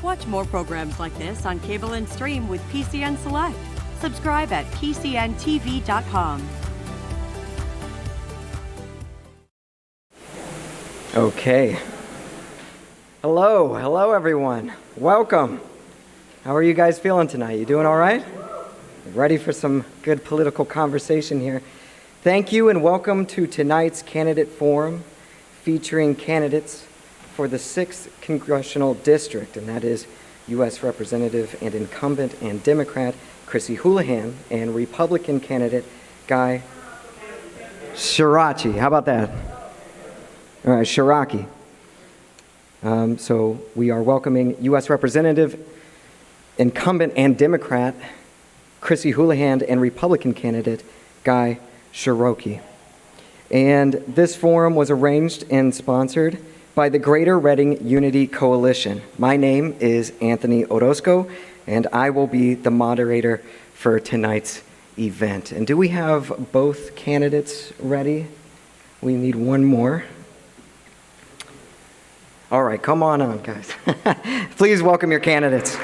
Watch more programs like this on cable and stream with PCN Select. Subscribe at PCNTV.com. Okay. Hello everyone. Welcome. How are you guys feeling tonight? You doing all right? Ready for some good political conversation here? Thank you and welcome to tonight's candidate forum featuring candidates for the 6th Congressional District, and that is U.S. Representative and incumbent and Democrat Chrissy Houlahan and Republican candidate Guy Ciarrocchi. How about that? All right, Ciarrocchi. So we are welcoming U.S. Representative, incumbent and Democrat Chrissy Houlahan and Republican candidate Guy Ciarrocchi. And this forum was arranged and sponsored by the Greater Reading Unity Coalition. My name is Anthony Orozco, and I will be the moderator for tonight's event. And do we have both candidates ready? We need one more. All right, come on, guys. Please welcome your candidates.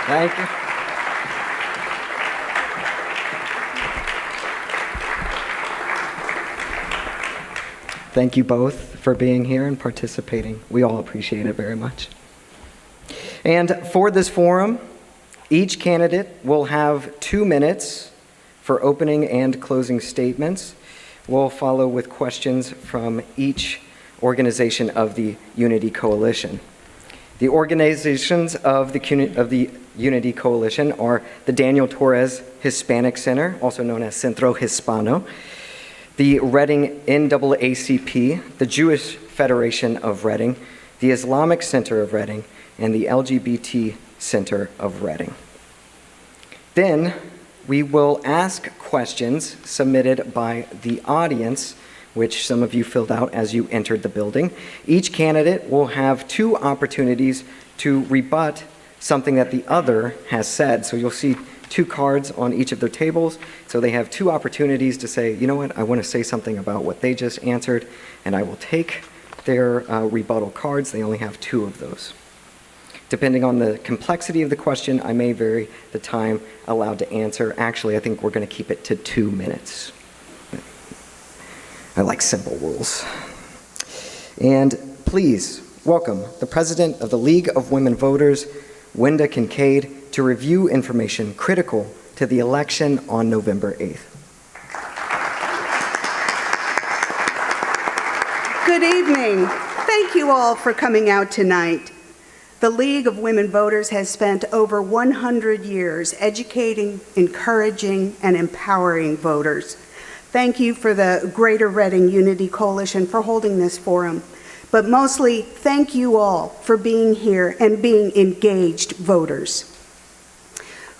Thank you. Thank you both for being here and participating. We all appreciate it very much. And for this forum, each candidate will have 2 minutes for opening and closing statements. We'll follow with questions from each organization of the Unity Coalition. The organizations of the Unity Coalition are the Daniel Torres Hispanic Center, also known as Centro Hispano, the Reading NAACP, the Jewish Federation of Reading, the Islamic Center of Reading, and the LGBT Center of Reading. Then we will ask questions submitted by the audience, which some of you filled out as you entered the building. Each candidate will have 2 opportunities to rebut something that the other has said. So you'll see 2 cards on each of their tables. So they have 2 opportunities to say, you know what, I want to say something about what they just answered, and I will take their rebuttal cards. They only have 2 of those. Depending on the complexity of the question, I may vary the time allowed to answer. Actually, I think we're going to keep it to 2 minutes. I like simple rules. And please welcome the president of the League of Women Voters, Wenda Kincaid, to review information critical to the election on November 8th. Good evening. Thank you all for coming out tonight. The League of Women Voters has spent over 100 years educating, encouraging, and empowering voters. Thank you for the Greater Reading Unity Coalition for holding this forum. But mostly, thank you all for being here and being engaged voters.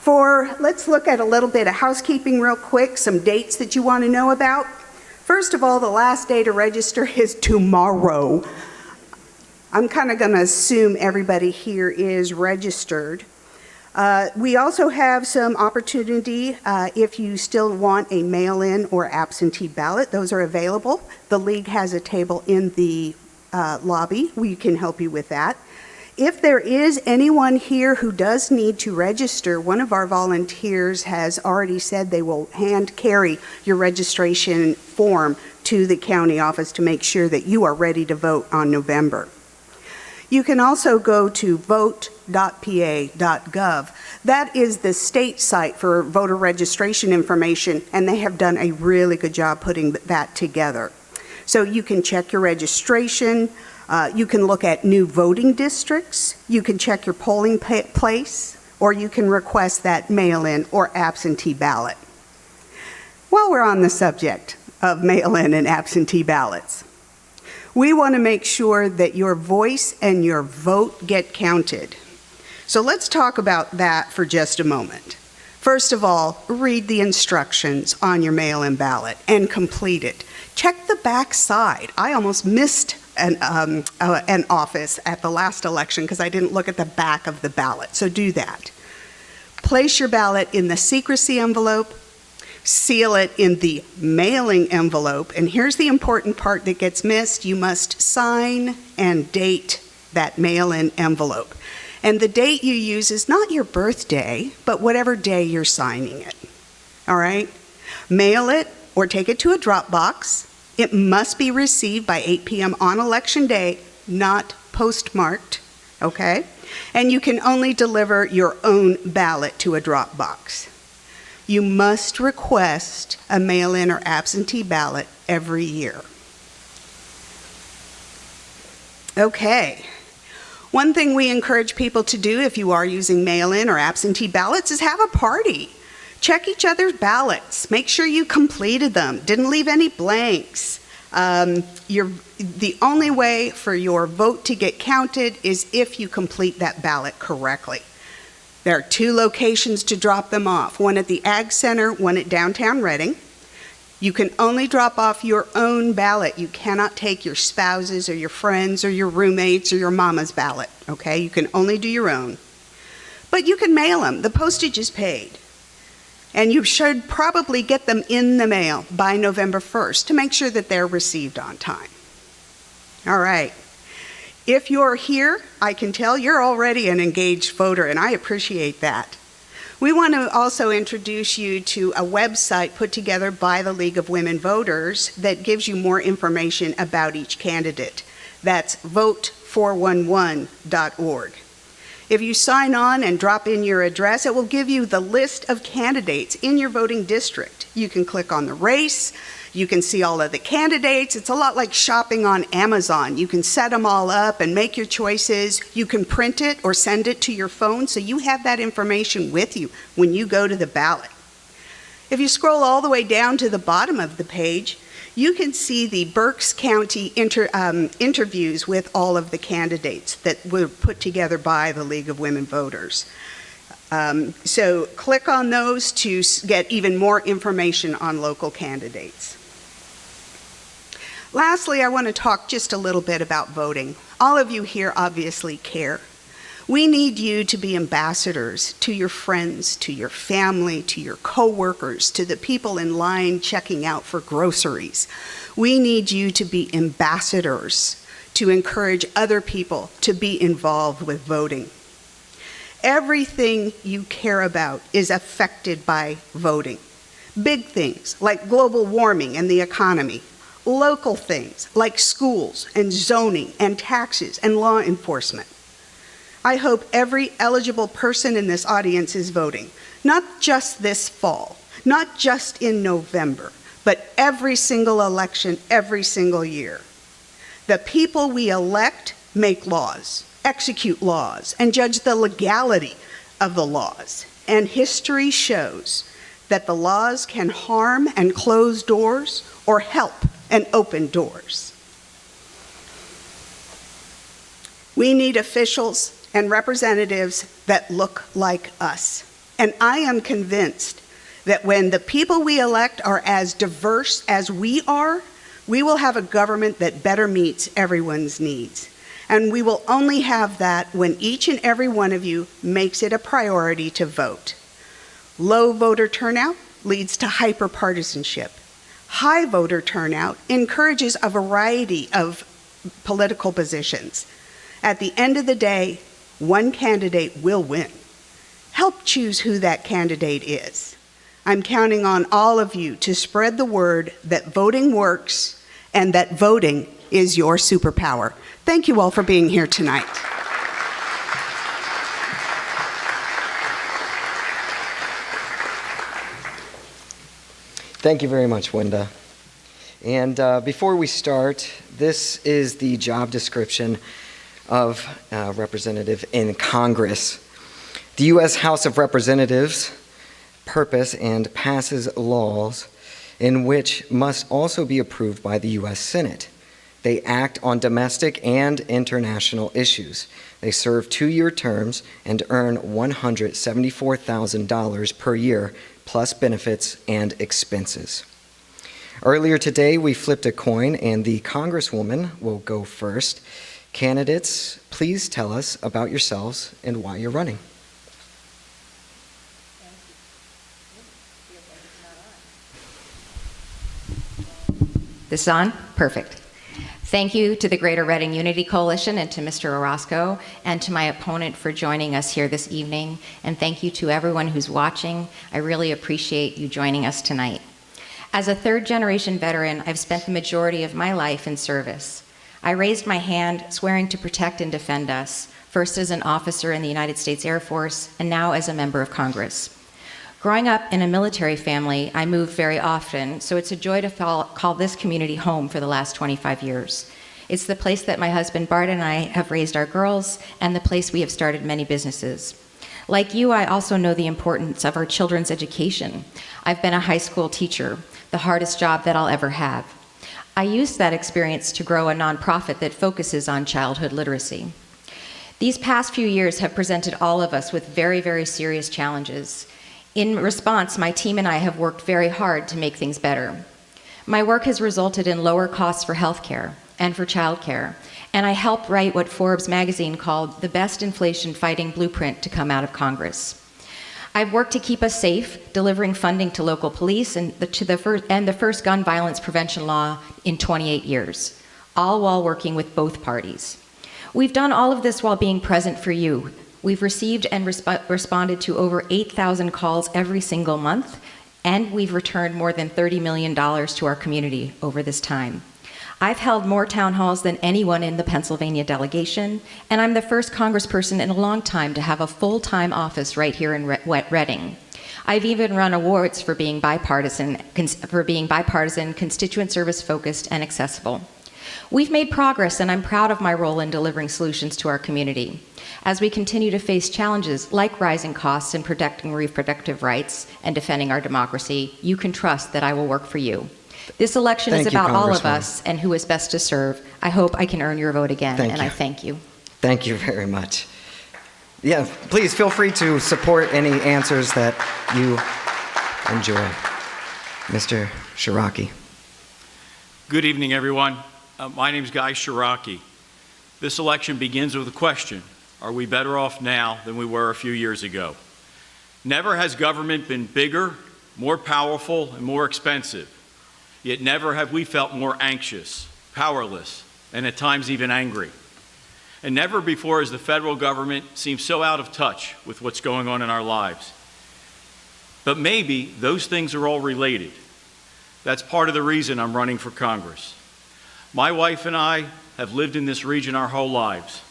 Let's look at a little bit of housekeeping real quick, some dates that you want to know about. First of all, the last day to register is tomorrow. I'm kind of going to assume everybody here is registered. We also have some opportunity if you still want a mail-in or absentee ballot. Those are available. The League has a table in the lobby. We can help you with that. If there is anyone here who does need to register, one of our volunteers has already said they will hand carry your registration form to the county office to make sure that you are ready to vote on November. You can also go to vote.pa.gov. That is the state site for voter registration information, and they have done a really good job putting that together. So you can check your registration, you can look at new voting districts, you can check your polling place, or you can request that mail-in or absentee ballot. While we're on the subject of mail-in and absentee ballots, we want to make sure that your voice and your vote get counted. So let's talk about that for just a moment. First of all, read the instructions on your mail-in ballot and complete it. Check the back side. I almost missed an office at the last election because I didn't look at the back of the ballot, so do that. Place your ballot in the secrecy envelope. seal it in the mailing envelope, and here's the important part that gets missed: you must sign and date that mail-in envelope. And the date you use is not your birthday, but whatever day you're signing it. All right? Mail it or take it to a drop box. It must be received by 8 p.m. on Election Day, not postmarked, okay? And you can only deliver your own ballot to a drop box. You must request a mail-in or absentee ballot every year. Okay. One thing we encourage people to do if you are using mail-in or absentee ballots is have a party. Check each other's ballots. Make sure you completed them, didn't leave any blanks. The only way for your vote to get counted is if you complete that ballot correctly. There are 2 locations to drop them off, one at the Ag Center, one at downtown Reading. You can only drop off your own ballot. You cannot take your spouse's or your friends or your roommates or your mama's ballot, okay? You can only do your own. But you can mail them. The postage is paid. And you should probably get them in the mail by November 1st to make sure that they're received on time. All right. If you're here, I can tell you're already an engaged voter, and I appreciate that. We want to also introduce you to a website put together by the League of Women Voters that gives you more information about each candidate. That's vote411.org. If you sign on and drop in your address, it will give you the list of candidates in your voting district. You can click on the race. You can see all of the candidates. It's a lot like shopping on Amazon. You can set them all up and make your choices. You can print it or send it to your phone so you have that information with you when you go to the ballot. If you scroll all the way down to the bottom of the page, you can see the Berks County interviews with all of the candidates that were put together by the League of Women Voters. So click on those to get even more information on local candidates. Lastly, I want to talk just a little bit about voting. All of you here obviously care. We need you to be ambassadors to your friends, to your family, to your coworkers, to the people in line checking out for groceries. We need you to be ambassadors to encourage other people to be involved with voting. Everything you care about is affected by voting. Big things like global warming and the economy. Local things like schools and zoning and taxes and law enforcement. I hope every eligible person in this audience is voting, not just this fall, not just in November, but every single election, every single year. The people we elect make laws, execute laws, and judge the legality of the laws. And history shows that the laws can harm and close doors or help and open doors. We need officials and representatives that look like us. And I am convinced that when the people we elect are as diverse as we are, we will have a government that better meets everyone's needs. And we will only have that when each and every one of you makes it a priority to vote. Low voter turnout leads to hyperpartisanship. High voter turnout encourages a variety of political positions. At the end of the day, one candidate will win. Help choose who that candidate is. I'm counting on all of you to spread the word that voting works and that voting is your superpower. Thank you all for being here tonight. Thank you very much, Wenda. And before we start, this is the job description of a representative in Congress. The U.S. House of Representatives purpose and passes laws in which must also be approved by the U.S. Senate. They act on domestic and international issues. They serve 2-year terms and earn $174,000 per year, plus benefits and expenses. Earlier today, we flipped a coin, and the Congresswoman will go first. Candidates, please tell us about yourselves and why you're running. This is on? Perfect. Thank you to the Greater Reading Unity Coalition and to Mr. Orozco and to my opponent for joining us here this evening. And thank you to everyone who's watching. I really appreciate you joining us tonight. As a third-generation veteran, I've spent the majority of my life in service. I raised my hand, swearing to protect and defend us, first as an officer in the United States Air Force, and now as a member of Congress. Growing up in a military family, I moved very often, so it's a joy to call this community home for the last 25 years. It's the place that my husband Bart and I have raised our girls, and the place we have started many businesses. Like you, I also know the importance of our children's education. I've been a high school teacher, the hardest job that I'll ever have. I used that experience to grow a nonprofit that focuses on childhood literacy. These past few years have presented all of us with very, very serious challenges. In response, my team and I have worked very hard to make things better. My work has resulted in lower costs for healthcare and for childcare, and I helped write what Forbes magazine called the best inflation-fighting blueprint to come out of Congress. I've worked to keep us safe, delivering funding to local police and the first gun violence prevention law in 28 years, all while working with both parties. We've done all of this while being present for you. We've received and responded to over 8,000 calls every single month, and we've returned more than $30 million to our community over this time. I've held more town halls than anyone in the Pennsylvania delegation, and I'm the first congressperson in a long time to have a full-time office right here in Reading. I've even run awards for being bipartisan, constituent service-focused, and accessible. We've made progress, and I'm proud of my role in delivering solutions to our community. As we continue to face challenges like rising costs and protecting reproductive rights and defending our democracy, you can trust that I will work for you. This election is about all of us and who is best to serve. I hope I can earn your vote again, I thank you. Thank you very much. Yeah, please feel free to support any answers that you enjoy. Mr. Ciarrocchi. Good evening, everyone. My name is Guy Ciarrocchi. This election begins with a question. Are we better off now than we were a few years ago? Never has government been bigger, more powerful, and more expensive. Yet never have we felt more anxious, powerless, and at times even angry. And never before has the federal government seemed so out of touch with what's going on in our lives. But maybe those things are all related. That's part of the reason I'm running for Congress. My wife and I have lived in this region our whole lives.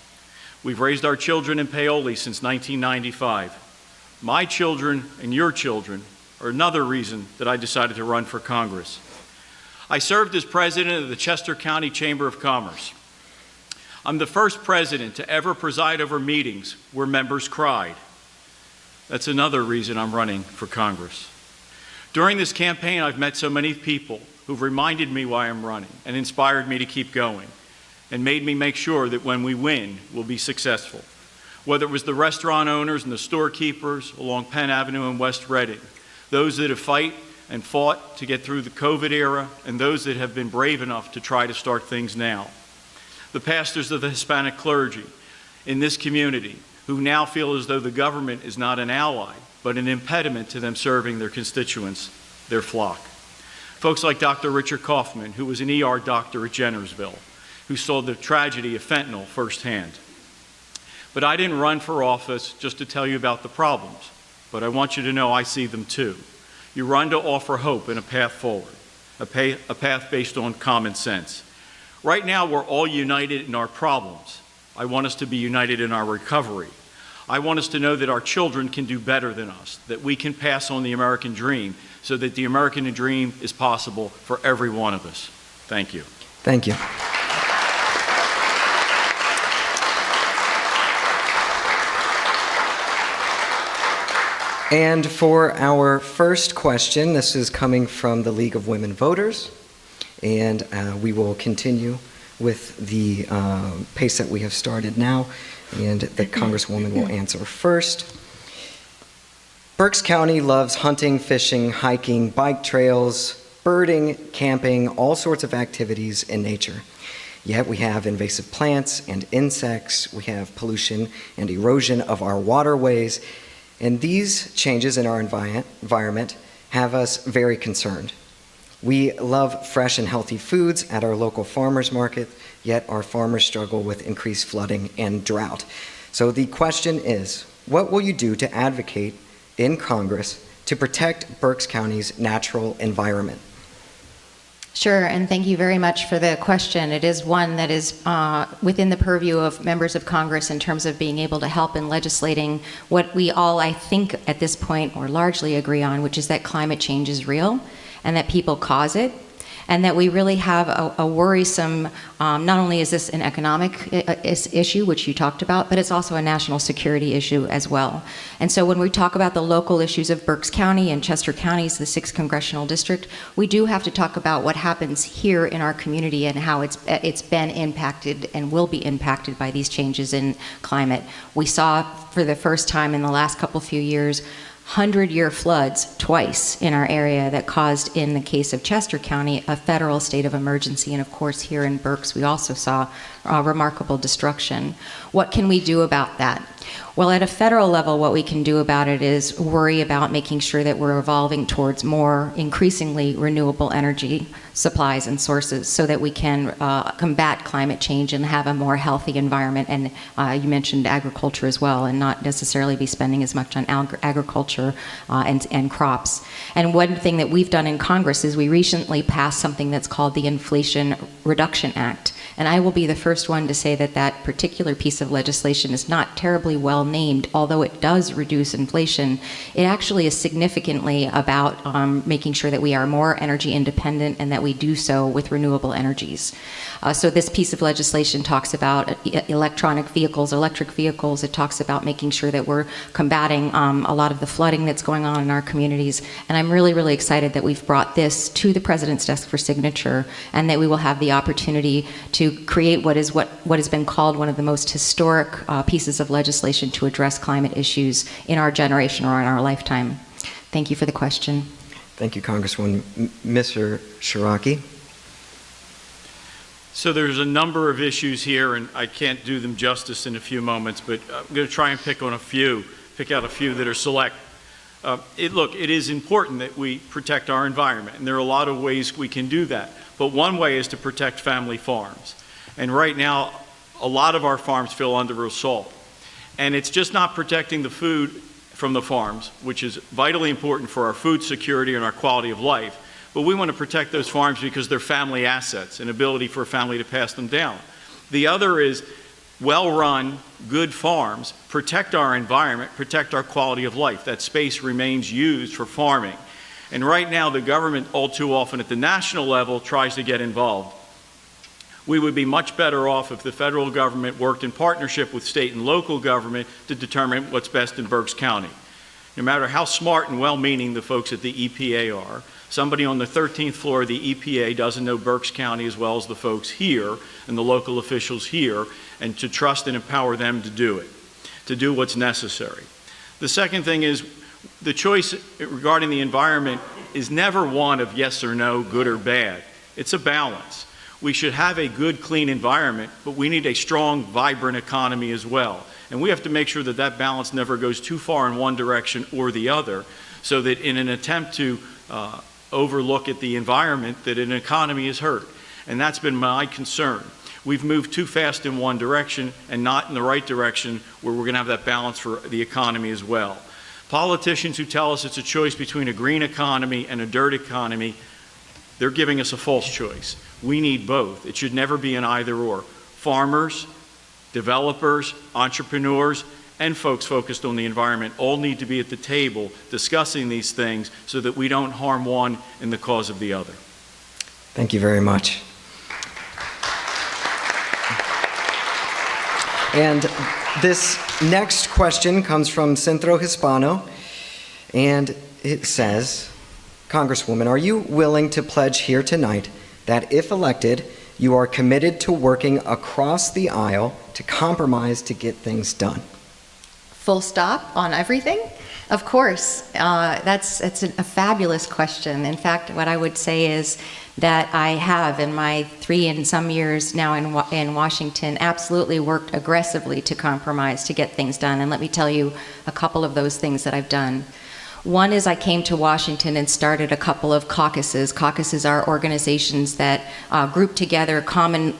We've raised our children in Paoli since 1995. My children and your children are another reason that I decided to run for Congress. I served as president of the Chester County Chamber of Commerce. I'm the first president to ever preside over meetings where members cried. That's another reason I'm running for Congress. During this campaign, I've met so many people who've reminded me why I'm running and inspired me to keep going and made me make sure that when we win, we'll be successful. Whether it was the restaurant owners and the storekeepers along Penn Avenue in West Reading, those that have fought to get through the COVID era, and those that have been brave enough to try to start things now. The pastors of the Hispanic clergy in this community who now feel as though the government is not an ally, but an impediment to them serving their constituents, their flock. Folks like Dr. Richard Kaufman, who was an ER doctor at Jennersville, who saw the tragedy of fentanyl firsthand. But I didn't run for office just to tell you about the problems, but I want you to know I see them too. You run to offer hope and a path forward, a path based on common sense. Right now, we're all united in our problems. I want us to be united in our recovery. I want us to know that our children can do better than us, that we can pass on the American dream so that the American dream is possible for every one of us. Thank you. Thank you. And for our first question, this is coming from the League of Women Voters, and we will continue with the pace that we have started now, and the Congresswoman will answer first. Berks County loves hunting, fishing, hiking, bike trails, birding, camping, all sorts of activities in nature. Yet we have invasive plants and insects, we have pollution and erosion of our waterways, and these changes in our environment have us very concerned. We love fresh and healthy foods at our local farmers market, yet our farmers struggle with increased flooding and drought. So the question is, what will you do to advocate in Congress to protect Berks County's natural environment? Sure, and thank you very much for the question. It is one that is within the purview of members of Congress in terms of being able to help in legislating what we all, I think, at this point, or largely agree on, which is that climate change is real and that people cause it, and that we really have a worrisome, not only is this an economic issue, which you talked about, but it's also a national security issue as well. And so when we talk about the local issues of Berks County and Chester Counties, the 6th Congressional District, we do have to talk about what happens here in our community and how it's been impacted and will be impacted by these changes in climate. We saw for the first time in the last few years 100-year floods twice in our area that caused, in the case of Chester County, a federal state of emergency. And of course, here in Berks, we also saw remarkable destruction. What can we do about that? Well, at a federal level, what we can do about it is worry about making sure that we're evolving towards more increasingly renewable energy supplies and sources so that we can combat climate change and have a more healthy environment. And you mentioned agriculture as well, and not necessarily be spending as much on agriculture and crops. And one thing that we've done in Congress is we recently passed something that's called the Inflation Reduction Act. And I will be the first one to say that that particular piece of legislation is not terribly well named, although it does reduce inflation. It actually is significantly about making sure that we are more energy independent and that we do so with renewable energies. So this piece of legislation talks about electric vehicles. It talks about making sure that we're combating a lot of the flooding that's going on in our communities. And I'm really, really excited that we've brought this to the President's desk for signature, and that we will have the opportunity to create what has been called one of the most historic pieces of legislation to address climate issues in our generation or in our lifetime. Thank you for the question. Thank you, Congresswoman. Mr. Ciarrocchi. So there's a number of issues here, and I can't do them justice in a few moments, but I'm going to try and pick out a few that are select. It is important that we protect our environment, and there are a lot of ways we can do that. But one way is to protect family farms. And right now, a lot of our farms feel under assault. And it's just not protecting the food from the farms, which is vitally important for our food security and our quality of life. But we want to protect those farms because they're family assets, an ability for a family to pass them down. The other is well-run, good farms protect our environment, protect our quality of life. That space remains used for farming. And right now, the government, all too often at the national level, tries to get involved. We would be much better off if the federal government worked in partnership with state and local government to determine what's best in Berks County. No matter how smart and well-meaning the folks at the EPA are, somebody on the 13th floor of the EPA doesn't know Berks County as well as the folks here and the local officials here, and to trust and empower them to do it, to do what's necessary. The second thing is, the choice regarding the environment is never one of yes or no, good or bad. It's a balance. We should have a good, clean environment, but we need a strong, vibrant economy as well. And we have to make sure that that balance never goes too far in one direction or the other, so that in an attempt to overlook at the environment, that an economy is hurt. And that's been my concern. We've moved too fast in one direction and not in the right direction, where we're going to have that balance for the economy as well. Politicians who tell us it's a choice between a green economy and a dirt economy, they're giving us a false choice. We need both. It should never be an either or. Farmers, developers, entrepreneurs, and folks focused on the environment all need to be at the table discussing these things so that we don't harm one in the cause of the other. Thank you very much. And this next question comes from Centro Hispano, and it says, Congresswoman, are you willing to pledge here tonight that if elected, you are committed to working across the aisle to compromise to get things done? Full stop on everything? Of course. That's a fabulous question. In fact, what I would say is that I have, in my 3 and some years now in Washington, absolutely worked aggressively to compromise to get things done. And let me tell you a couple of those things that I've done. One is I came to Washington and started a couple of caucuses. Caucuses are organizations that group together common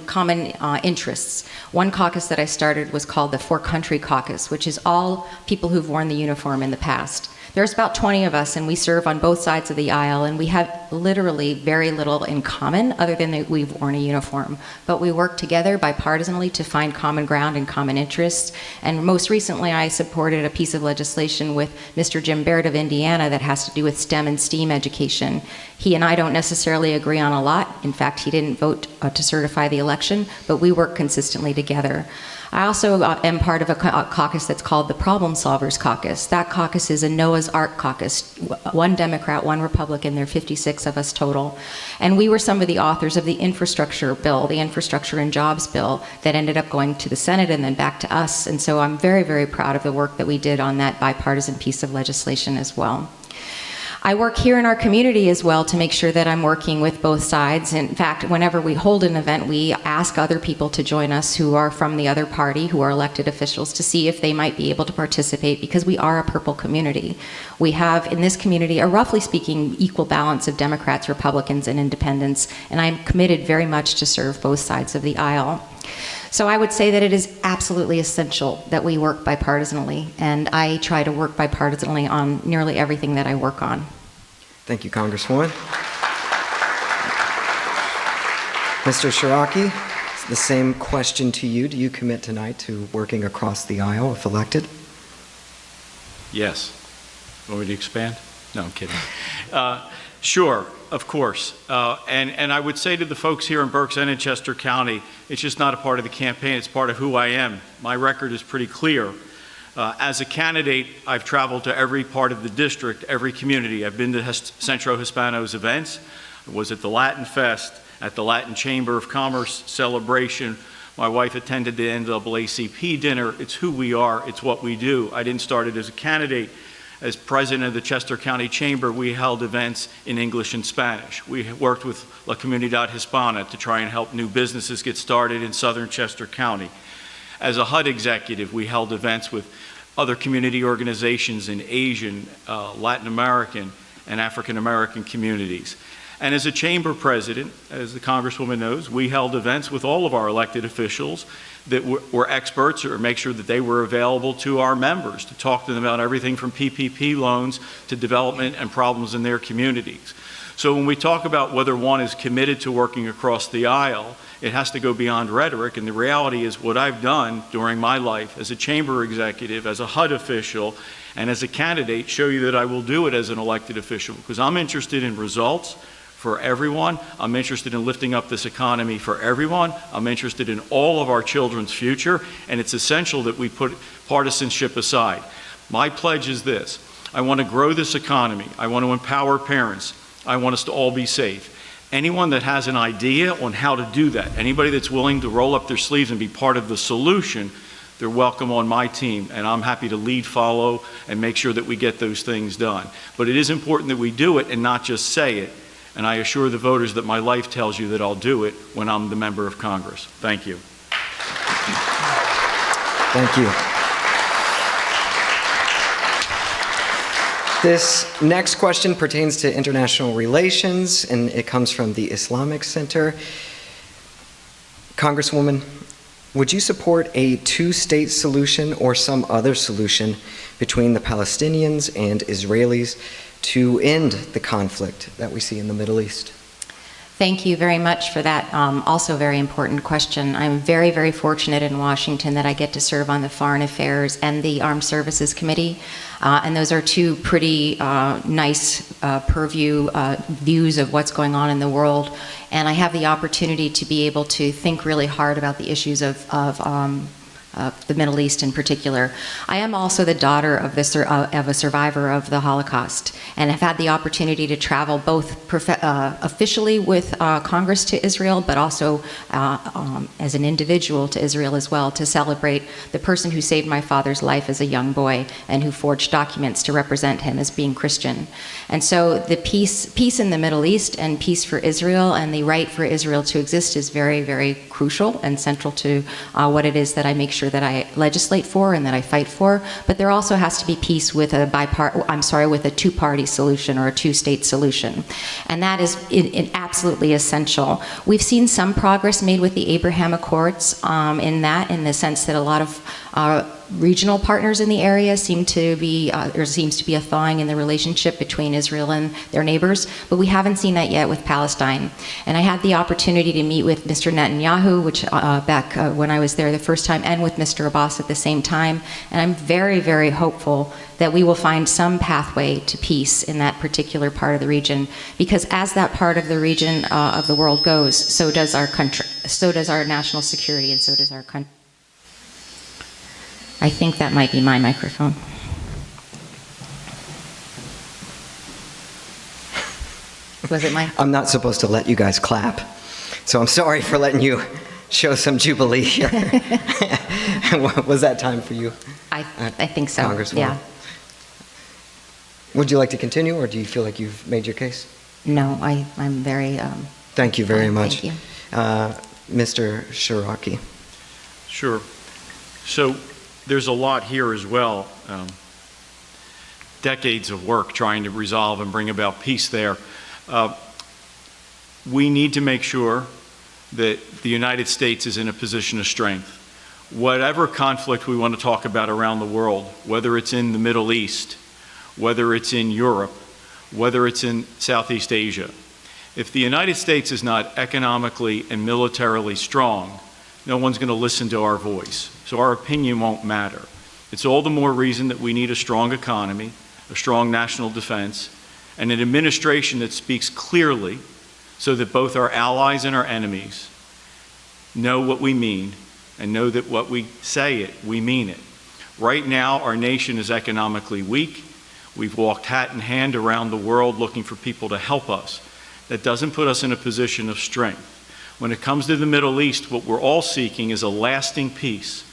interests. One caucus that I started was called the For Country Caucus, which is all people who've worn the uniform in the past. There's about 20 of us, and we serve on both sides of the aisle, and we have literally very little in common other than that we've worn a uniform. But we work together bipartisanly to find common ground and common interests. And most recently, I supported a piece of legislation with Mr. Jim Baird of Indiana that has to do with STEM and STEAM education. He and I don't necessarily agree on a lot. In fact, he didn't vote to certify the election, but we work consistently together. I also am part of a caucus that's called the Problem Solvers Caucus. That caucus is a Noah's Ark caucus. One Democrat, one Republican, there are 56 of us total. And we were some of the authors of the infrastructure bill, the Infrastructure and Jobs bill, that ended up going to the Senate and then back to us. And so I'm very, very proud of the work that we did on that bipartisan piece of legislation as well. I work here in our community as well to make sure that I'm working with both sides. In fact, whenever we hold an event, we ask other people to join us who are from the other party, who are elected officials, to see if they might be able to participate, because we are a purple community. We have, in this community, a roughly speaking equal balance of Democrats, Republicans, and independents, and I'm committed very much to serve both sides of the aisle. So I would say that it is absolutely essential that we work bipartisanly, and I try to work bipartisanly on nearly everything that I work on. Thank you, Congresswoman. Mr. Ciarrocchi, it's the same question to you. Do you commit tonight to working across the aisle if elected? Yes. Want me to expand? No, I'm kidding. Sure, of course. And I would say to the folks here in Berks and in Chester County, it's just not a part of the campaign, it's part of who I am. My record is pretty clear. As a candidate, I've traveled to every part of the district, every community. I've been to Centro Hispano's events. I was at the Latin Fest, at the Latin Chamber of Commerce celebration. My wife attended the NAACP dinner. It's who we are, it's what we do. I didn't start it as a candidate. As president of the Chester County Chamber, we held events in English and Spanish. We worked with La Comunidad Hispana to try and help new businesses get started in southern Chester County. As a HUD executive, we held events with other community organizations in Asian, Latin American, and African American communities. And as a chamber president, as the Congresswoman knows, we held events with all of our elected officials that were experts, or make sure that they were available to our members to talk to them about everything from PPP loans to development and problems in their communities. So when we talk about whether one is committed to working across the aisle, it has to go beyond rhetoric, and the reality is what I've done during my life as a chamber executive, as a HUD official, and as a candidate show you that I will do it as an elected official, because I'm interested in results for everyone. I'm interested in lifting up this economy for everyone. I'm interested in all of our children's future, and it's essential that we put partisanship aside. My pledge is this: I want to grow this economy. I want to empower parents. I want us to all be safe. Anyone that has an idea on how to do that, anybody that's willing to roll up their sleeves and be part of the solution, they're welcome on my team, and I'm happy to lead, follow, and make sure that we get those things done. But it is important that we do it and not just say it, and I assure the voters that my life tells you that I'll do it when I'm the member of Congress. Thank you. Thank you. This next question pertains to international relations, and it comes from the Islamic Center. Congresswoman, would you support a two-state solution or some other solution between the Palestinians and Israelis to end the conflict that we see in the Middle East? Thank you very much for that also very important question. I'm very, very fortunate in Washington that I get to serve on the Foreign Affairs and the Armed Services Committee. And those are two pretty nice purview views of what's going on in the world. And I have the opportunity to be able to think really hard about the issues of the Middle East in particular. I am also the daughter of a survivor of the Holocaust, and have had the opportunity to travel both officially with Congress to Israel, but also as an individual to Israel as well, to celebrate the person who saved my father's life as a young boy and who forged documents to represent him as being Christian. And so the peace in the Middle East and peace for Israel and the right for Israel to exist is very, very crucial and central to what it is that I make sure sure that I legislate for and that I fight for. But there also has to be peace with a two-party solution or a two-state solution, and that is absolutely essential. We've seen some progress made with the Abraham Accords in the sense that a lot of regional partners in the area seems to be a thawing in the relationship between Israel and their neighbors, but we haven't seen that yet with Palestine. And I had the opportunity to meet with Mr. Netanyahu, back when I was there the first time, and with Mr. Abbas at the same time, and I'm very, very hopeful that we will find some pathway to peace in that particular part of the region, because as that part of the region of the world goes, so does our country, so does our national security, and so does our country. I think that might be my microphone. Was it my? I'm not supposed to let you guys clap, so I'm sorry for letting you show some jubilee here. Was that time for you? I think so, Congresswoman? yeah. Would you like to continue, or do you feel like you've made your case? No, I'm very... Thank you very much. Thank you. Mr. Ciarrocchi. Sure. So there's a lot here as well. Decades of work trying to resolve and bring about peace there. We need to make sure that the United States is in a position of strength. Whatever conflict we want to talk about around the world, whether it's in the Middle East, whether it's in Europe, whether it's in Southeast Asia, if the United States is not economically and militarily strong, no one's going to listen to our voice. So our opinion won't matter. It's all the more reason that we need a strong economy, a strong national defense, and an administration that speaks clearly so that both our allies and our enemies know what we mean and know that what we say we mean it. Right now, our nation is economically weak. We've walked hat in hand around the world looking for people to help us. That doesn't put us in a position of strength. When it comes to the Middle East, what we're all seeking is a lasting peace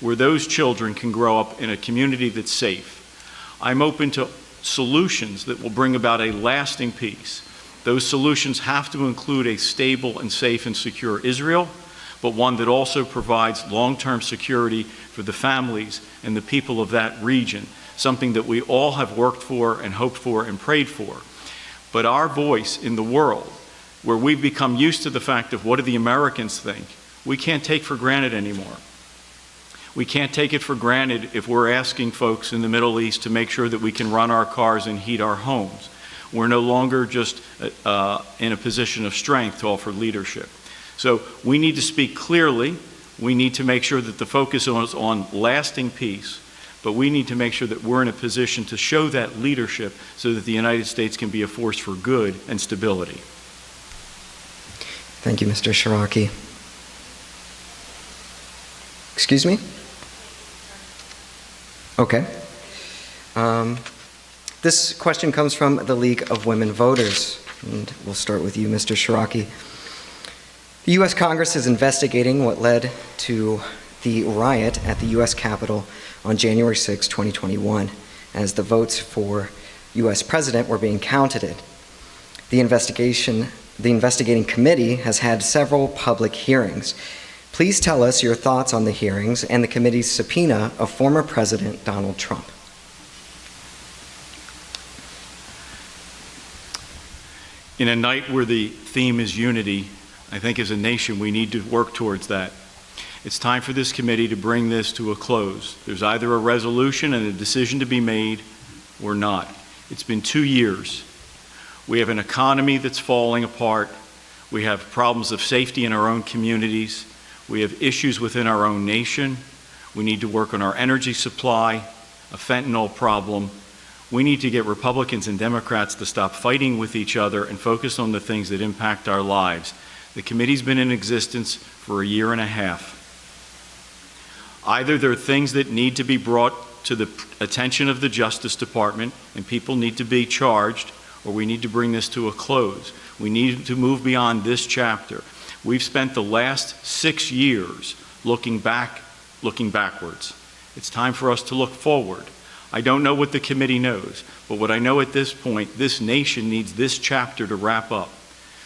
where those children can grow up in a community that's safe. I'm open to solutions that will bring about a lasting peace. Those solutions have to include a stable and safe and secure Israel, but one that also provides long-term security for the families and the people of that region, something that we all have worked for and hoped for and prayed for. But our voice in the world, where we've become used to the fact of what do the Americans think, we can't take for granted anymore. We can't take it for granted if we're asking folks in the Middle East to make sure that we can run our cars and heat our homes. We're no longer just in a position of strength to offer leadership. So we need to speak clearly. We need to make sure that the focus is on lasting peace, but we need to make sure that we're in a position to show that leadership so that the United States can be a force for good and stability. Thank you, Mr. Ciarrocchi. Excuse me? Okay. This question comes from the League of Women Voters, and we'll start with you, Mr. Ciarrocchi. The U.S. Congress is investigating what led to the riot at the U.S. Capitol on January 6, 2021, as the votes for U.S. President were being counted. The investigating committee has had several public hearings. Please tell us your thoughts on the hearings and the committee's subpoena of former President Donald Trump. In a night where the theme is unity, I think as a nation we need to work towards that. It's time for this committee to bring this to a close. There's either a resolution and a decision to be made or not. It's been 2 years. We have an economy that's falling apart. We have problems of safety in our own communities. We have issues within our own nation. We need to work on our energy supply, a fentanyl problem. We need to get Republicans and Democrats to stop fighting with each other and focus on the things that impact our lives. The committee's been in existence for 1.5 years. Either there are things that need to be brought to the attention of the Justice Department and people need to be charged, or we need to bring this to a close. We need to move beyond this chapter. We've spent the last 6 years looking backwards. It's time for us to look forward. I don't know what the committee knows, but what I know at this point, this nation needs this chapter to wrap up.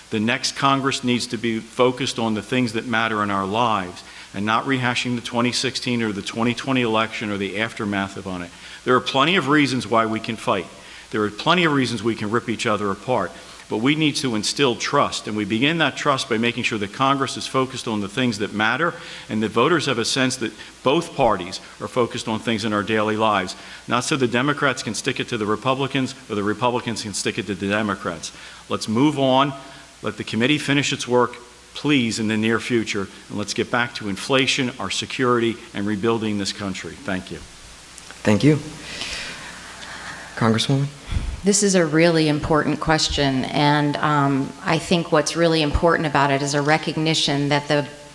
The next Congress needs to be focused on the things that matter in our lives. and not rehashing the 2016 or the 2020 election or the aftermath of it. There are plenty of reasons why we can fight. There are plenty of reasons we can rip each other apart. But we need to instill trust, and we begin that trust by making sure that Congress is focused on the things that matter, and that voters have a sense that both parties are focused on things in our daily lives, not so the Democrats can stick it to the Republicans or the Republicans can stick it to the Democrats. Let's move on. Let the committee finish its work, please, in the near future, and let's get back to inflation, our security, and rebuilding this country. Thank you. Thank you. Congresswoman? This is a really important question, and I think what's really important about it is a recognition that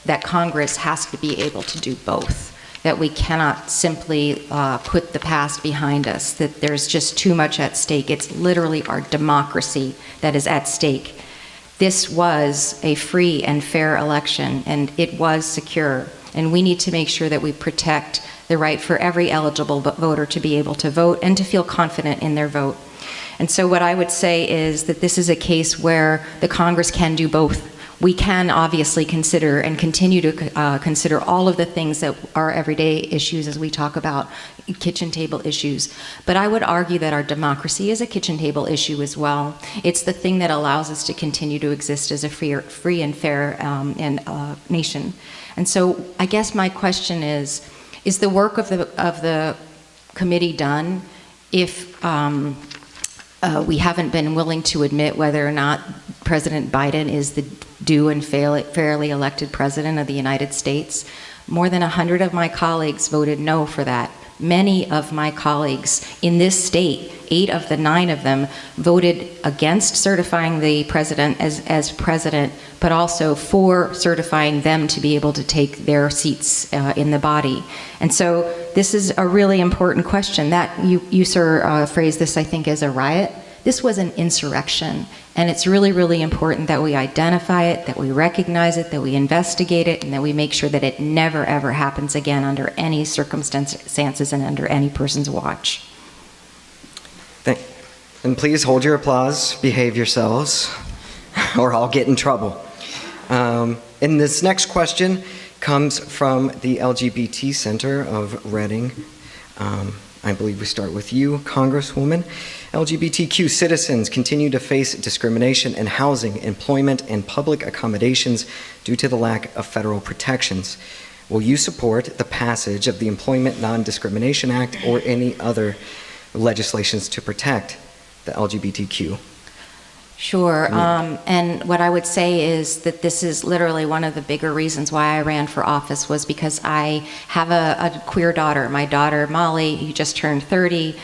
that Congress has to be able to do both, that we cannot simply put the past behind us, that there's just too much at stake. It's literally our democracy that is at stake. This was a free and fair election, and it was secure, and we need to make sure that we protect the right for every eligible voter to be able to vote and to feel confident in their vote. And so what I would say is that this is a case where the Congress can do both. We can obviously consider and continue to consider all of the things that are everyday issues as we talk about kitchen table issues. But I would argue that our democracy is a kitchen table issue as well. It's the thing that allows us to continue to exist as a free and fair nation. And so I guess my question is the work of the committee done if we haven't been willing to admit whether or not President Biden is the due and fairly elected president of the United States? More than 100 of my colleagues voted no for that. Many of my colleagues in this state, 8 of the 9 of them, voted against certifying the president as president, but also for certifying them to be able to take their seats in the body. And so this is a really important question. That you sir, phrased this, I think, as a riot. This was an insurrection, and it's really, really important that we identify it, that we recognize it, that we investigate it, and that we make sure that it never, ever happens again under any circumstances and under any person's watch. And please hold your applause, behave yourselves, or I'll get in trouble. And this next question comes from the LGBT Center of Reading. I believe we start with you, Congresswoman. LGBTQ citizens continue to face discrimination in housing, employment, and public accommodations due to the lack of federal protections. Will you support the passage of the Employment Non-Discrimination Act or any other legislations to protect the LGBTQ? Sure, and what I would say is that this is literally one of the bigger reasons why I ran for office was because I have a queer daughter. My daughter, Molly, who just turned 30,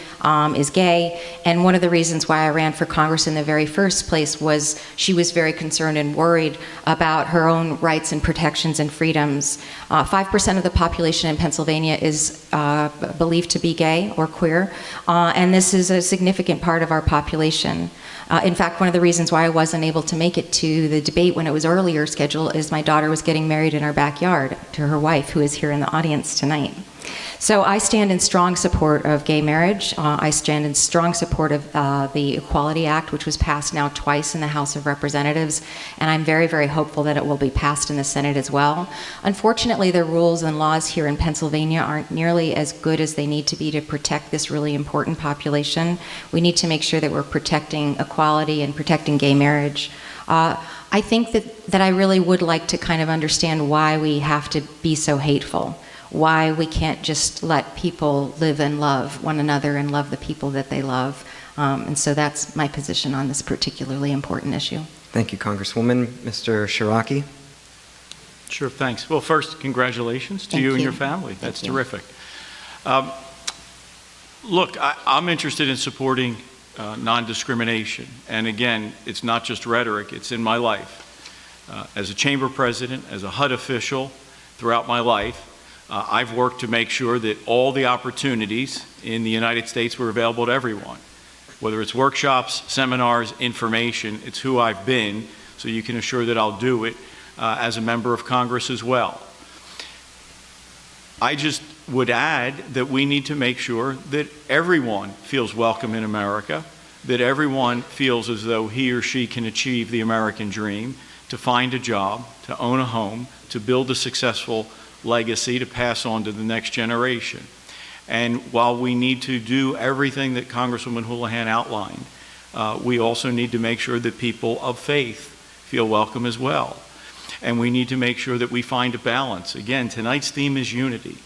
is gay, and one of the reasons why I ran for Congress in the very first place was she was very concerned and worried about her own rights and protections and freedoms. 5% of the population in Pennsylvania is believed to be gay or queer, and this is a significant part of our population. In fact, one of the reasons why I wasn't able to make it to the debate when it was earlier scheduled is my daughter was getting married in our backyard to her wife, who is here in the audience tonight. So I stand in strong support of gay marriage. I stand in strong support of the Equality Act, which was passed now twice in the House of Representatives, and I'm very, very hopeful that it will be passed in the Senate as well. Unfortunately, the rules and laws here in Pennsylvania aren't nearly as good as they need to be to protect this really important population. We need to make sure that we're protecting equality and protecting gay marriage. I think that I really would like to kind of understand why we have to be so hateful. Why we can't just let people live and love one another and love the people that they love. And so that's my position on this particularly important issue. Thank you, Congresswoman. Mr. Ciarrocchi. Sure, thanks. Well, first, congratulations to you and your family. That's terrific. Look, I'm interested in supporting non-discrimination. And again, it's not just rhetoric, it's in my life. As a chamber president, as a HUD official, throughout my life, I've worked to make sure that all the opportunities in the United States were available to everyone. Whether it's workshops, seminars, information, it's who I've been, so you can assure that I'll do it as a member of Congress as well. I just would add that we need to make sure that everyone feels welcome in America, that everyone feels as though he or she can achieve the American dream, to find a job, to own a home, to build a successful legacy to pass on to the next generation. And while we need to do everything that Congresswoman Houlahan outlined, we also need to make sure that people of faith feel welcome as well. And we need to make sure that we find a balance. Again, tonight's theme is unity.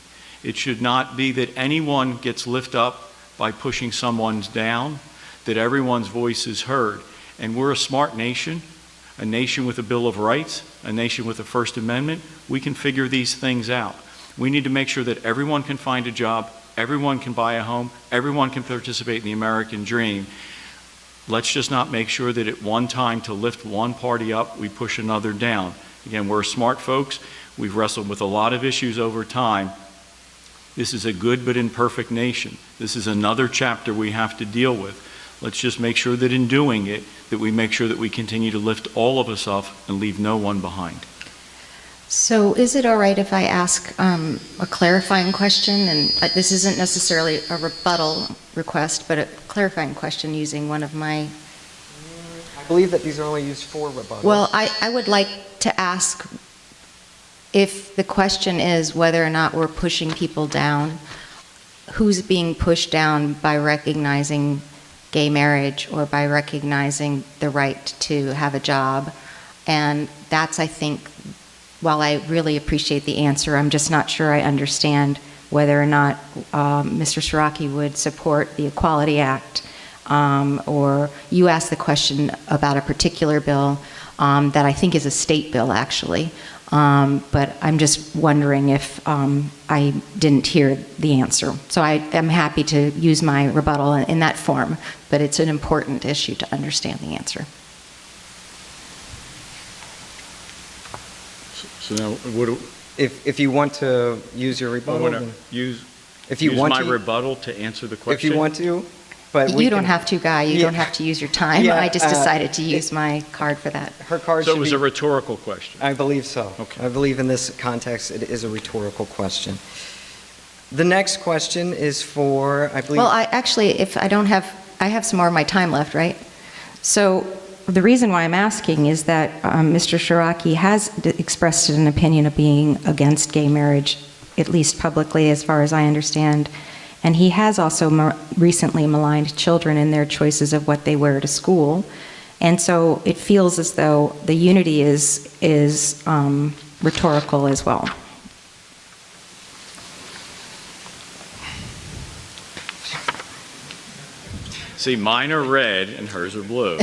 It should not be that anyone gets lifted up by pushing someone's down, that everyone's voice is heard. And we're a smart nation, a nation with a Bill of Rights, a nation with a First Amendment. We can figure these things out. We need to make sure that everyone can find a job, everyone can buy a home, everyone can participate in the American dream. Let's just not make sure that at one time to lift one party up, we push another down. Again, we're smart folks. We've wrestled with a lot of issues over time. This is a good but imperfect nation. This is another chapter we have to deal with. Let's just make sure that in doing it, that we make sure that we continue to lift all of us up and leave no one behind. So is it all right if I ask a clarifying question? And this isn't necessarily a rebuttal request, but a clarifying question using one of my... I believe that these are only used for rebuttals. Well, I would like to ask if the question is whether or not we're pushing people down, who's being pushed down by recognizing gay marriage or by recognizing the right to have a job? And that's, I think, while I really appreciate the answer, I'm just not sure I understand whether or not Mr. Ciarrocchi would support the Equality Act, or you asked the question about a particular bill that I think is a state bill, actually. But I'm just wondering if I didn't hear the answer. So I am happy to use my rebuttal in that form, but it's an important issue to understand the answer. So now, what do, If you want to use your I rebuttal, want to then- use if you want my to, rebuttal to answer the question? if you want to, but we You don't can- have to, Guy. You Yeah. don't have to use your time. Yeah, I just decided to use my card for that. Her card So it should was be... a rhetorical question. I believe so. Okay. I believe in this context it is a rhetorical question. The next question is for, I believe... Well, I actually, if I don't have, I have some more of my time left, right? So the reason why I'm asking is that Mr. Ciarrocchi has expressed an opinion of being against gay marriage, at least publicly, as far as I understand. And he has also recently maligned children in their choices of what they wear to school. And so it feels as though the unity is rhetorical as well. See, mine are red and hers are blue.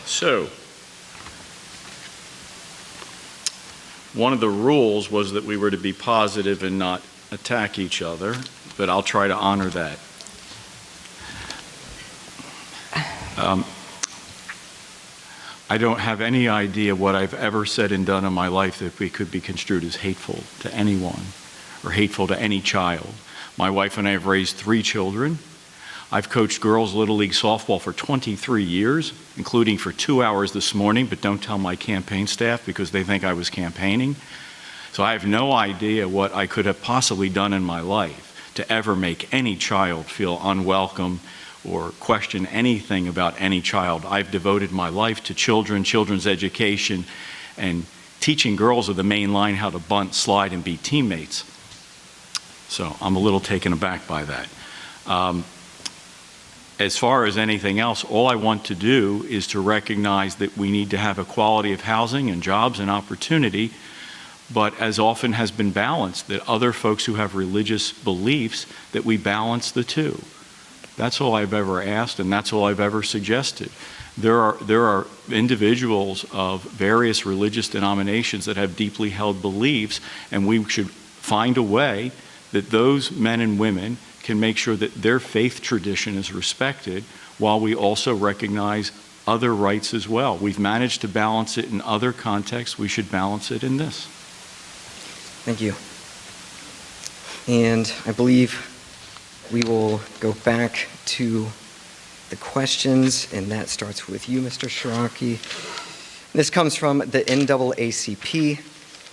So, one of the rules was that we were to be positive and not attack each other, but I'll try to honor that. I don't have any idea what I've ever said and done in my life that we could be construed as hateful to anyone or hateful to any child. My wife and I have raised 3 children. I've coached girls Little League softball for 23 years, including for 2 hours this morning, but don't tell my campaign staff because they think I was campaigning. So I have no idea what I could have possibly done in my life to ever make any child feel unwelcome or question anything about any child. I've devoted my life to children, children's education, and teaching girls of the main line how to bunt, slide, and be teammates. So I'm a little taken aback by that. As far as anything else, all I want to do is to recognize that we need to have a quality of housing and jobs and opportunity, but as often has been balanced, that other folks who have religious beliefs, that we balance the two. That's all I've ever asked, and that's all I've ever suggested. There are individuals of various religious denominations that have deeply held beliefs, and we should find a way that those men and women can make sure that their faith tradition is respected while we also recognize other rights as well. We've managed to balance it in other contexts. We should balance it in this. Thank you. And I believe we will go back to the questions, and that starts with you, Mr. Ciarrocchi. This comes from the NAACP.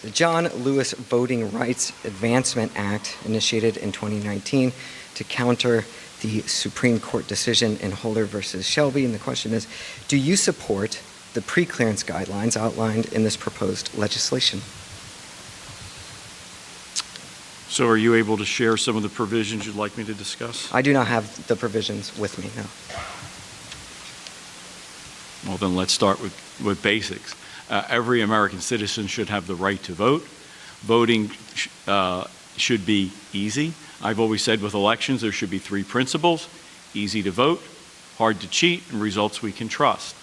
The John Lewis Voting Rights Advancement Act, initiated in 2019 to counter the Supreme Court decision in Holder versus Shelby. And the question is, do you support the pre-clearance guidelines outlined in this proposed legislation? So are you able to share some of the provisions you'd like me to discuss? I do not have the provisions with me, no. Well, then let's start with basics. Every American citizen should have the right to vote. Voting should be easy. I've always said with elections there should be three principles: easy to vote, hard to cheat, and results we can trust.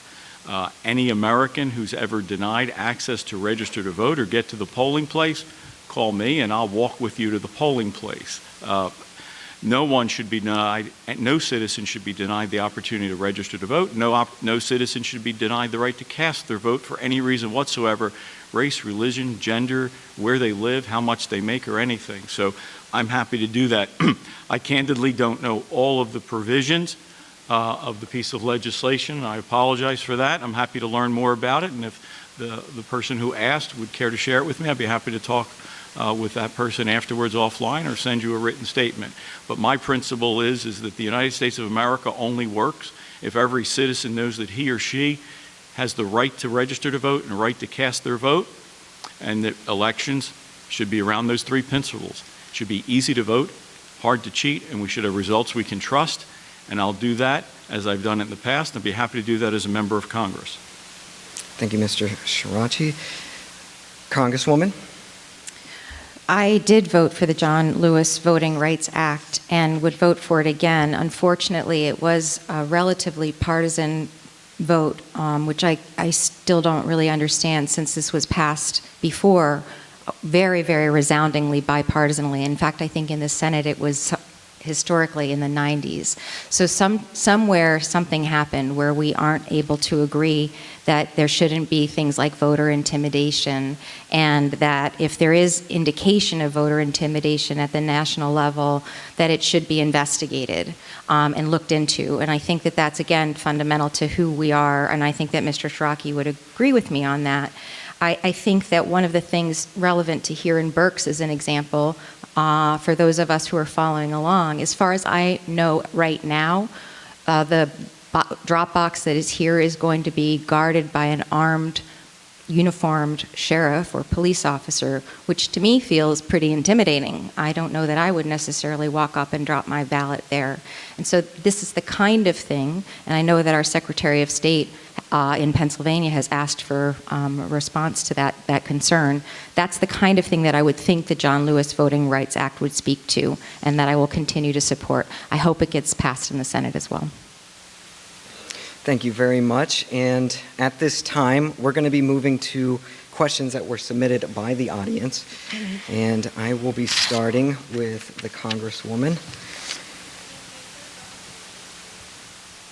Any American who's ever denied access to register to vote or get to the polling place, call me and I'll walk with you to the polling place. No one should be denied, no citizen should be denied the opportunity to register to vote. No citizen should be denied the right to cast their vote for any reason whatsoever: race, religion, gender, where they live, how much they make, or anything. So I'm happy to do that. I candidly don't know all of the provisions of the piece of legislation. I apologize for that. I'm happy to learn more about it, and if the person who asked would care to share it with me, I'd be happy to talk with that person afterwards offline or send you a written statement. But my principle is that the United States of America only works if every citizen knows that he or she has the right to register to vote and the right to cast their vote, and that elections should be around those three principles. It should be easy to vote, hard to cheat, and we should have results we can trust. And I'll do that as I've done it in the past, and I'd be happy to do that as a member of Congress. Thank you, Mr. Ciarrocchi. Congresswoman? I did vote for the John Lewis Voting Rights Act and would vote for it again. Unfortunately, it was a relatively partisan vote, which I still don't really understand, since this was passed before very, very resoundingly bipartisanly. In fact, I think in the Senate it was historically in the 90s. So somewhere something happened where we aren't able to agree that there shouldn't be things like voter intimidation, and that if there is indication of voter intimidation at the national level, that it should be investigated and looked into. And I think that that's, again, fundamental to who we are, and I think that Mr. Ciarrocchi would agree with me on that. I think that one of the things relevant to here in Berks as an example, for those of us who are following along, as far as I know right now, the drop box that is here is going to be guarded by an armed, uniformed sheriff or police officer, which to me feels pretty intimidating. I don't know that I would necessarily walk up and drop my ballot there. And so this is the kind of thing, and I know that our Secretary of State in Pennsylvania has asked for a response to that concern. That's the kind of thing that I would think the John Lewis Voting Rights Act would speak to, and that I will continue to support. I hope it gets passed in the Senate as well. Thank you very much. And at this time, we're going to be moving to questions that were submitted by the audience. And I will be starting with the Congresswoman.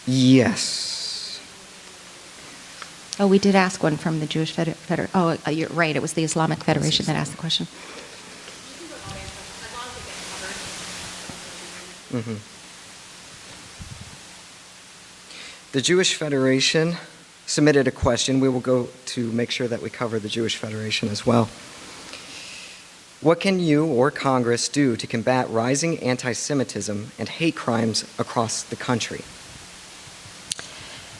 Yes. Oh, we did ask one from the Jewish Federation. Oh, you're right. It was the Islamic Federation that asked the question. Mm-hmm. The Jewish Federation submitted a question. We will go to make sure that we cover the Jewish Federation as well. What can you or Congress do to combat rising anti-Semitism and hate crimes across the country?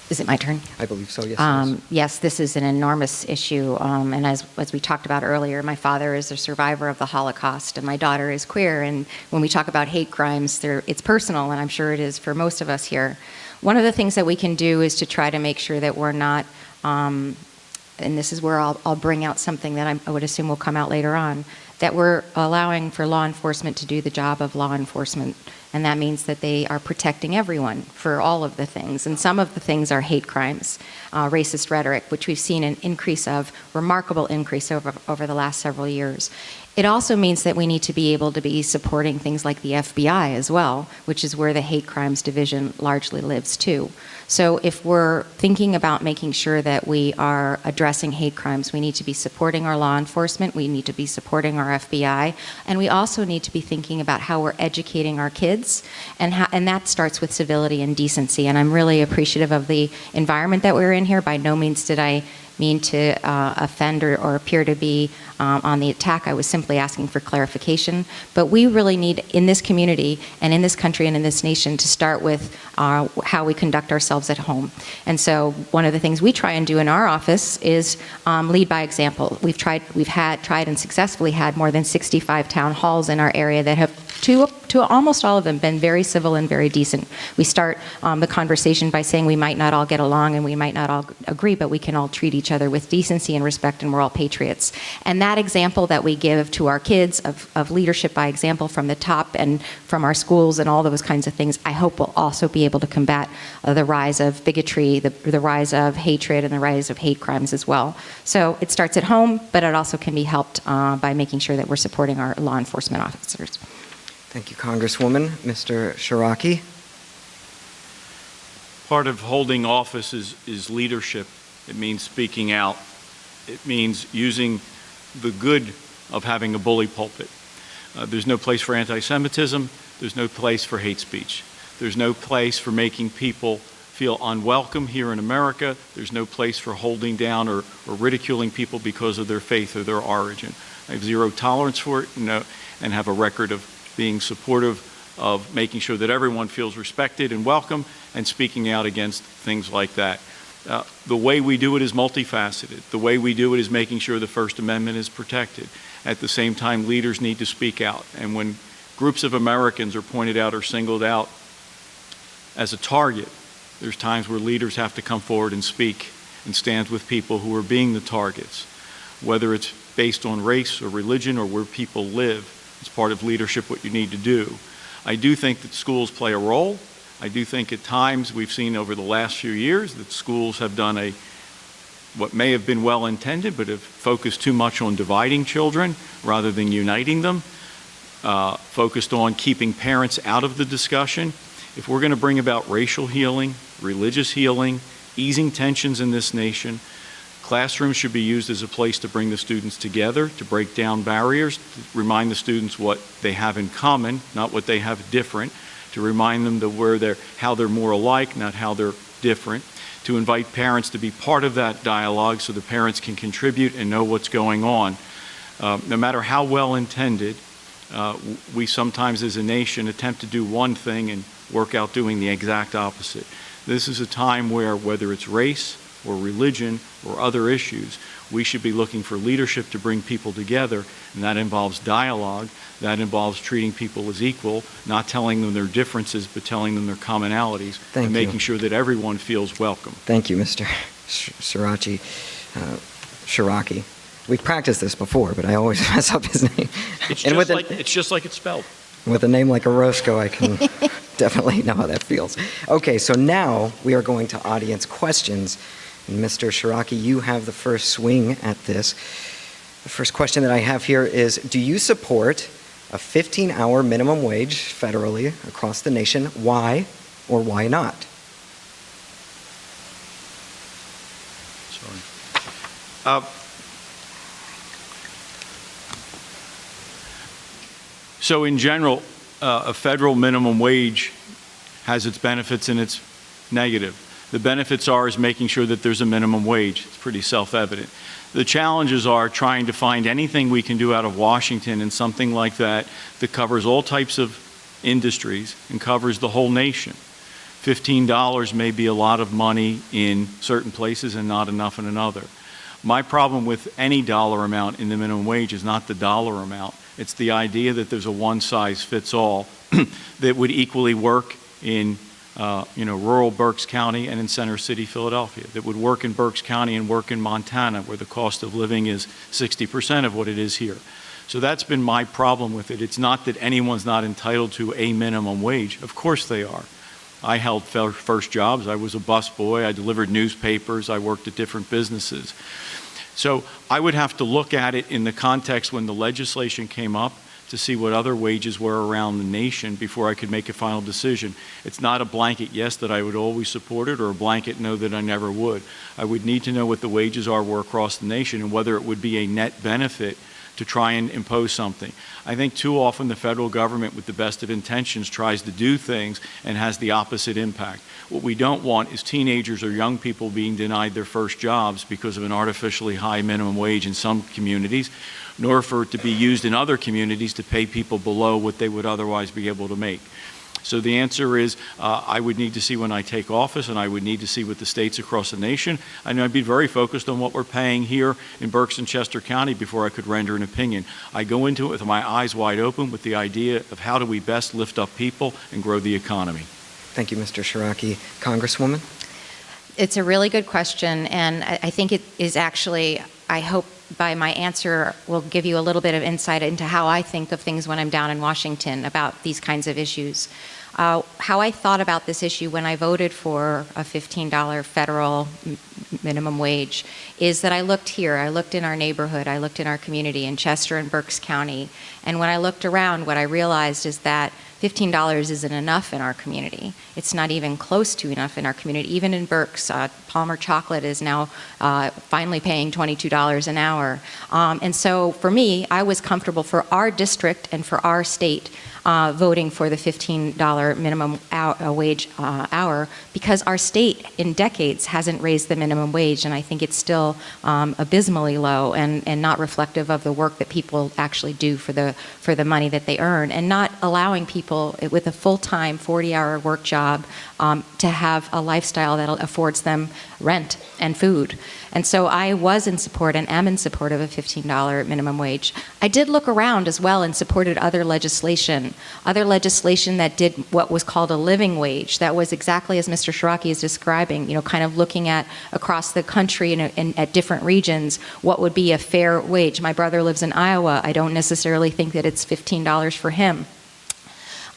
Is it my turn? I believe so, yes. Yes, this is an enormous issue. And as we talked about earlier, my father is a survivor of the Holocaust, and my daughter is queer. And when we talk about hate crimes, it's personal, and I'm sure it is for most of us here. One of the things that we can do is to try to make sure that we're not, and this is where I'll bring out something that I would assume will come out later on, that we're allowing for law enforcement to do the job of law enforcement. And that means that they are protecting everyone for all of the things. And some of the things are hate crimes, racist rhetoric, which we've seen an remarkable increase over the last several years. It also means that we need to be able to be supporting things like the FBI as well, which is where the hate crimes division largely lives too. So if we're thinking about making sure that we are addressing hate crimes, we need to be supporting our law enforcement, we need to be supporting our FBI, and we also need to be thinking about how we're educating our kids, and that starts with civility and decency. And I'm really appreciative of the environment that we're in here. By no means did I mean to offend or appear to be on the attack. I was simply asking for clarification. But we really need, in this community and in this country and in this nation, to start with how we conduct ourselves at home. And so one of the things we try and do in our office is lead by example. We've tried and successfully had more than 65 town halls in our area that have, to almost all of them, been very civil and very decent. We start the conversation by saying we might not all get along and we might not all agree, but we can all treat each other with decency and respect, and we're all patriots. And that example that we give to our kids of leadership by example from the top and from our schools and all those kinds of things, I hope will also be able to combat the rise of bigotry, the rise of hatred, and the rise of hate crimes as well. So it starts at home, but it also can be helped by making sure that we're supporting our law enforcement officers. Thank you, Congresswoman. Mr. Ciarrocchi. Part of holding office is leadership. It means speaking out. It means using the good of having a bully pulpit. There's no place for anti-Semitism. There's no place for hate speech. There's no place for making people feel unwelcome here in America. There's no place for holding down or ridiculing people because of their faith or their origin. I have zero tolerance for it and have a record of being supportive of making sure that everyone feels respected and welcome and speaking out against things like that. The way we do it is multifaceted. The way we do it is making sure the First Amendment is protected. At the same time, leaders need to speak out. And when groups of Americans are pointed out or singled out as a target, there's times where leaders have to come forward and speak and stand with people who are being the targets, whether it's based on race or religion or where people live. It's part of leadership what you need to do. I do think that schools play a role. I do think at times we've seen over the last few years that schools have done what may have been well intended, but have focused too much on dividing children rather than uniting them, focused on keeping parents out of the discussion. If we're going to bring about racial healing, religious healing, easing tensions in this nation, classrooms should be used as a place to bring the students together, to break down barriers, to remind the students what they have in common, not what they have different, to remind them how they're more alike, not how they're different, to invite parents to be part of that dialogue so the parents can contribute and know what's going on. No matter how well intended, we sometimes as a nation attempt to do one thing and work out doing the exact opposite. This is a time where, whether it's race or religion or other issues, we should be looking for leadership to bring people together, and that involves dialogue. That involves treating people as equal, not telling them their differences, but telling them their commonalities, and making sure that everyone feels welcome. Thank you, Mr. Ciarrocchi. We've practiced this before, but I always mess up his name. It's just like it's spelled. With a name like Orozco, I can definitely know how that feels. Okay, so now we are going to audience questions. And Mr. Ciarrocchi, you have the first swing at this. The first question that I have here is, do you support a 15-hour minimum wage federally across the nation? Why or why not? Sorry. So in general, a federal minimum wage has its benefits and its negative. The benefits is making sure that there's a minimum wage. It's pretty self-evident. The challenges are trying to find anything we can do out of Washington and something like that covers all types of industries and covers the whole nation. $15 may be a lot of money in certain places and not enough in another. My problem with any dollar amount in the minimum wage is not the dollar amount. It's the idea that there's a one-size-fits-all that would equally work in rural Berks County and in Center City, Philadelphia, that would work in Berks County and work in Montana, where the cost of living is 60% of what it is here. So that's been my problem with it. It's not that anyone's not entitled to a minimum wage. Of course they are. I held first jobs. I was a busboy. I delivered newspapers. I worked at different businesses. So I would have to look at it in the context when the legislation came up to see what other wages were around the nation before I could make a final decision. It's not a blanket yes that I would always support it or a blanket no that I never would. I would need to know what the wages were across the nation and whether it would be a net benefit to try and impose something. I think too often the federal government, with the best of intentions, tries to do things and has the opposite impact. What we don't want is teenagers or young people being denied their first jobs because of an artificially high minimum wage in some communities, nor for it to be used in other communities to pay people below what they would otherwise be able to make. So the answer is I would need to see when I take office, and I would need to see with the states across the nation. I know I'd be very focused on what we're paying here in Berks and Chester County before I could render an opinion. I go into it with my eyes wide open with the idea of how do we best lift up people and grow the economy. Thank you, Mr. Ciarrocchi. Congresswoman? It's a really good question, and I think it is actually, I hope by my answer will give you a little bit of insight into how I think of things when I'm down in Washington about these kinds of issues. How I thought about this issue when I voted for a $15 federal minimum wage is that I looked here, I looked in our neighborhood, I looked in our community in Chester and Berks County, and when I looked around, what I realized is that $15 isn't enough in our community. It's not even close to enough in our community. Even in Berks, Palmer Chocolate is now finally paying $22 an hour. And so for me, I was comfortable for our district and for our state voting for the $15 minimum wage hour because our state in decades hasn't raised the minimum wage, and I think it's still abysmally low and not reflective of the work that people actually do for the money that they earn, and not allowing people with a full-time 40-hour work job to have a lifestyle that affords them rent and food. And so I was in support and am in support of a $15 minimum wage. I did look around as well and supported other legislation that did what was called a living wage. That was exactly as Mr. Ciarrocchi is describing, kind of looking at across the country and at different regions, what would be a fair wage. My brother lives in Iowa. I don't necessarily think that it's $15 for him.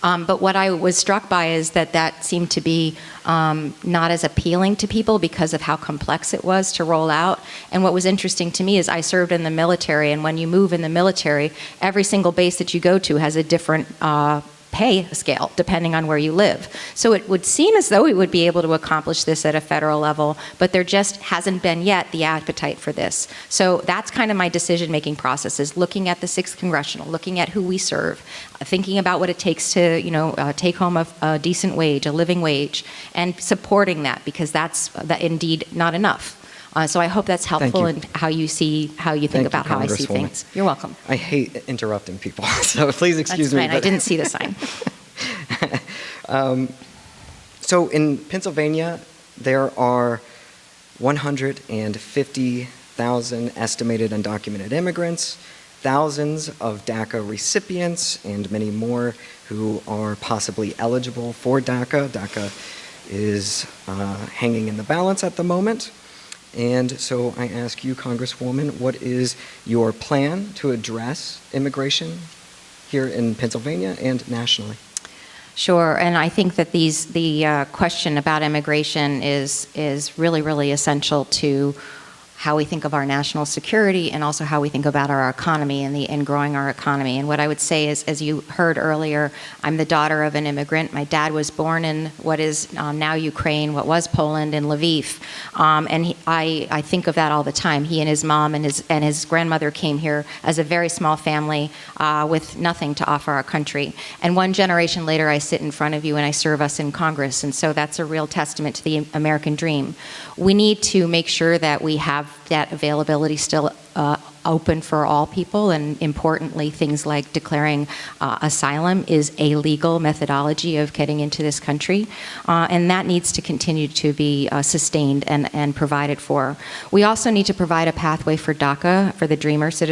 But what I was struck by is that seemed to be not as appealing to people because of how complex it was to roll out. And what was interesting to me is I served in the military, and when you move in the military, every single base that you go to has a different pay scale depending on where you live. So it would seem as though we would be able to accomplish this at a federal level, but there just hasn't been yet the appetite for this. So that's kind of my decision-making process, is looking at the 6th Congressional, looking at who we serve, thinking about what it takes to take home a decent wage, a living wage, and supporting that, because that's indeed not enough. So I hope that's helpful in how you think about how I see things. You're welcome. I hate interrupting people, so please excuse me. That's fine. I didn't see the sign. So in Pennsylvania, there are 150,000 estimated undocumented immigrants, thousands of DACA recipients, and many more who are possibly eligible for DACA. DACA is hanging in the balance at the moment. And so I ask you, Congresswoman, what is your plan to address immigration here in Pennsylvania and nationally? Sure, and I think that the question about immigration is really, really essential to how we think of our national security and also how we think about our economy and growing our economy. And what I would say is, as you heard earlier, I'm the daughter of an immigrant. My dad was born in what is now Ukraine, what was Poland, in Lviv. And I think of that all the time. He and his mom and his grandmother came here as a very small family with nothing to offer our country. And one generation later, I sit in front of you and I serve us in Congress. And so that's a real testament to the American dream. We need to make sure that we have that availability still open for all people, and importantly, things like declaring asylum is a legal methodology of getting into this country, and that needs to continue to be sustained and provided for. We also need to provide a pathway for DACA, for the dreamers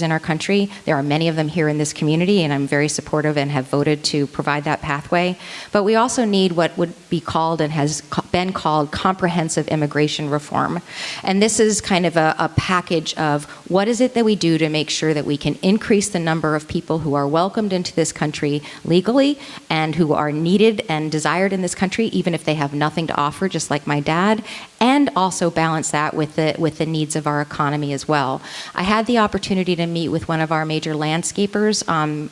in our country. There are many of them here in this community, and I'm very supportive and have voted to provide that pathway. But we also need what would be called and has been called comprehensive immigration reform. And this is kind of a package of what is it that we do to make sure that we can increase the number of people who are welcomed into this country legally and who are needed and desired in this country, even if they have nothing to offer, just like my dad, and also balance that with the needs of our economy as well. I had the opportunity to meet with one of our major landscapers,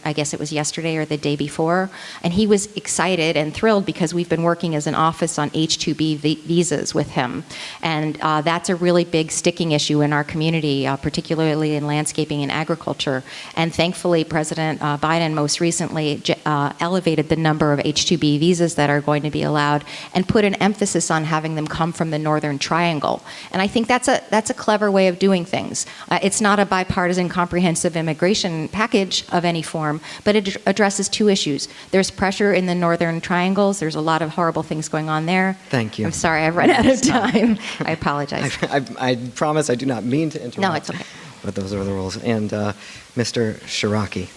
I guess it was yesterday or the day before, and he was excited and thrilled because we've been working as an office on H-2B visas with him. And that's a really big sticking issue in our community, particularly in landscaping and agriculture. And thankfully, President Biden most recently elevated the number of H-2B visas that are going to be allowed and put an emphasis on having them come from the Northern Triangle. And I think that's a clever way of doing things. It's not a bipartisan comprehensive immigration package of any form, but it addresses two issues. There's pressure in the Northern Triangles. There's a lot of horrible things going on there. Thank you. I'm sorry, I've run out of time. I apologize. I promise I do not mean to interrupt. No, it's okay. But those are the rules. And Mr. Ciarrocchi.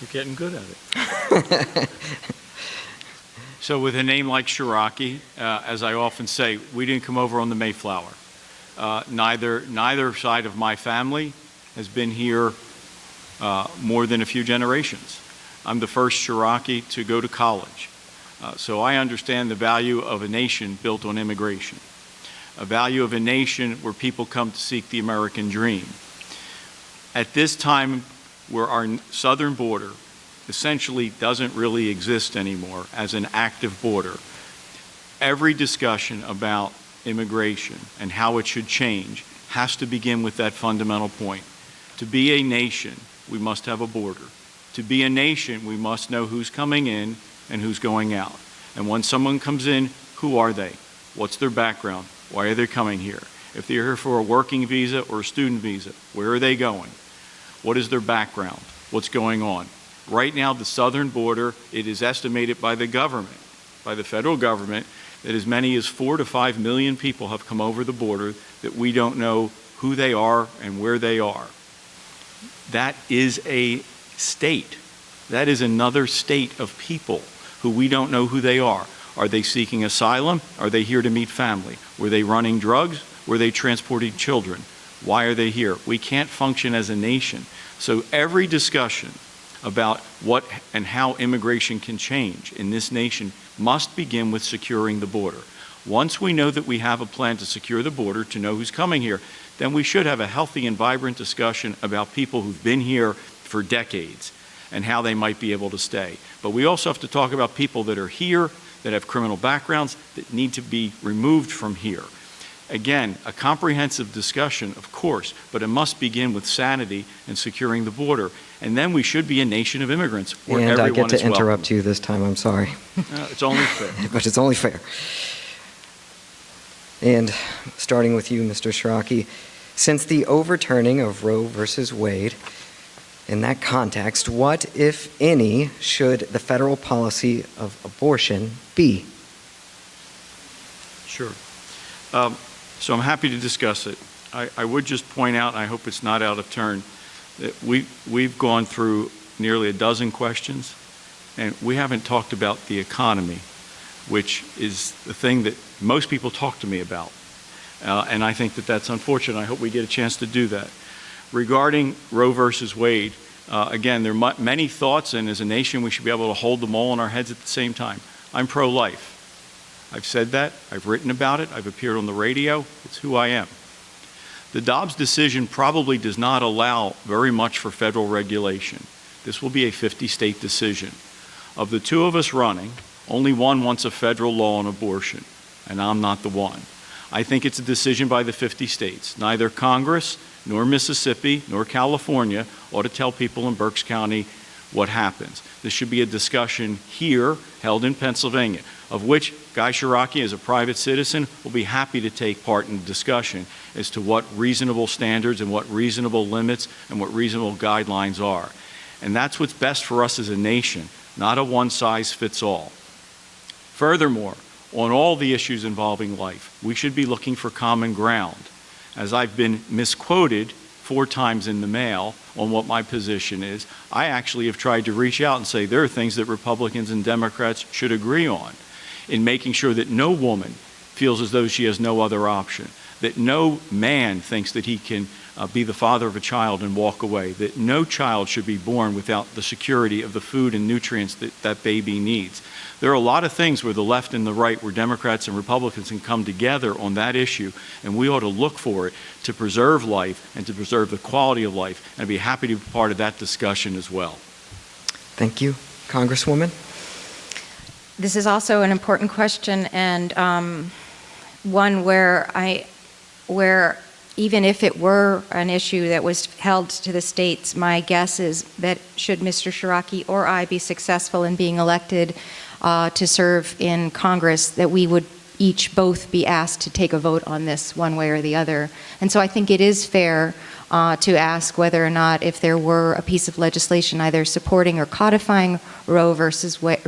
You're getting good at it. So with a name like Ciarrocchi, as I often say, we didn't come over on the Mayflower. Neither side of my family has been here more than a few generations. I'm the first Ciarrocchi to go to college. So I understand the value of a nation built on immigration, a value of a nation where people come to seek the American dream. At this time, where our southern border essentially doesn't really exist anymore as an active border, every discussion about immigration and how it should change has to begin with that fundamental point. To be a nation, we must have a border. To be a nation, we must know who's coming in and who's going out. And when someone comes in, who are they? What's their background? Why are they coming here? If they're here for a working visa or a student visa, where are they going? What is their background? What's going on? Right now, the southern border, it is estimated by the government, by the federal government, that as many as 4 to 5 million people have come over the border that we don't know who they are and where they are. That is a state. That is another state of people who we don't know who they are. Are they seeking asylum? Are they here to meet family? Were they running drugs? Were they transporting children? Why are they here? We can't function as a nation. So every discussion about what and how immigration can change in this nation must begin with securing the border. Once we know that we have a plan to secure the border, to know who's coming here, then we should have a healthy and vibrant discussion about people who've been here for decades and how they might be able to stay. But we also have to talk about people that are here, that have criminal backgrounds, that need to be removed from here. Again, a comprehensive discussion, of course, but it must begin with sanity and securing the border. And then we should be a nation of immigrants where And everyone I get to is welcome. interrupt you this time, I'm sorry. It's only fair. But it's only fair. And starting with you, Mr. Ciarrocchi, since the overturning of Roe versus Wade, in that context, what, if any, should the federal policy of abortion be? Sure. So I'm happy to discuss it. I would just point out, and I hope it's not out of turn, that we've gone through nearly a dozen questions, and we haven't talked about the economy, which is the thing that most people talk to me about. And I think that that's unfortunate. I hope we get a chance to do that. Regarding Roe versus Wade, again, there are many thoughts, and as a nation, we should be able to hold them all in our heads at the same time. I'm pro-life. I've said that. I've written about it. I've appeared on the radio. It's who I am. The Dobbs decision probably does not allow very much for federal regulation. This will be a 50-state decision. Of the two of us running, only one wants a federal law on abortion, and I'm not the one. I think it's a decision by the 50 states. Neither Congress, nor Mississippi, nor California ought to tell people in Berks County what happens. This should be a discussion here, held in Pennsylvania, of which Guy Ciarrocchi, as a private citizen, will be happy to take part in the discussion as to what reasonable standards and what reasonable limits and what reasonable guidelines are. And that's what's best for us as a nation, not a one-size-fits-all. Furthermore, on all the issues involving life, we should be looking for common ground. As I've been misquoted 4 times in the mail on what my position is, I actually have tried to reach out and say there are things that Republicans and Democrats should agree on in making sure that no woman feels as though she has no other option, that no man thinks that he can be the father of a child and walk away, that no child should be born without the security of the food and nutrients that that baby needs. There are a lot of things where the left and the right, where Democrats and Republicans can come together on that issue, and we ought to look for it to preserve life and to preserve the quality of life, and I'd be happy to be part of that discussion as well. Thank you. Congresswoman? This is also an important question, and one where even if it were an issue that was held to the states, my guess is that should Mr. Ciarrocchi or I be successful in being elected to serve in Congress, that we would both be asked to take a vote on this one way or the other. And so I think it is fair to ask whether or not, if there were a piece of legislation either supporting or codifying Roe versus Wade,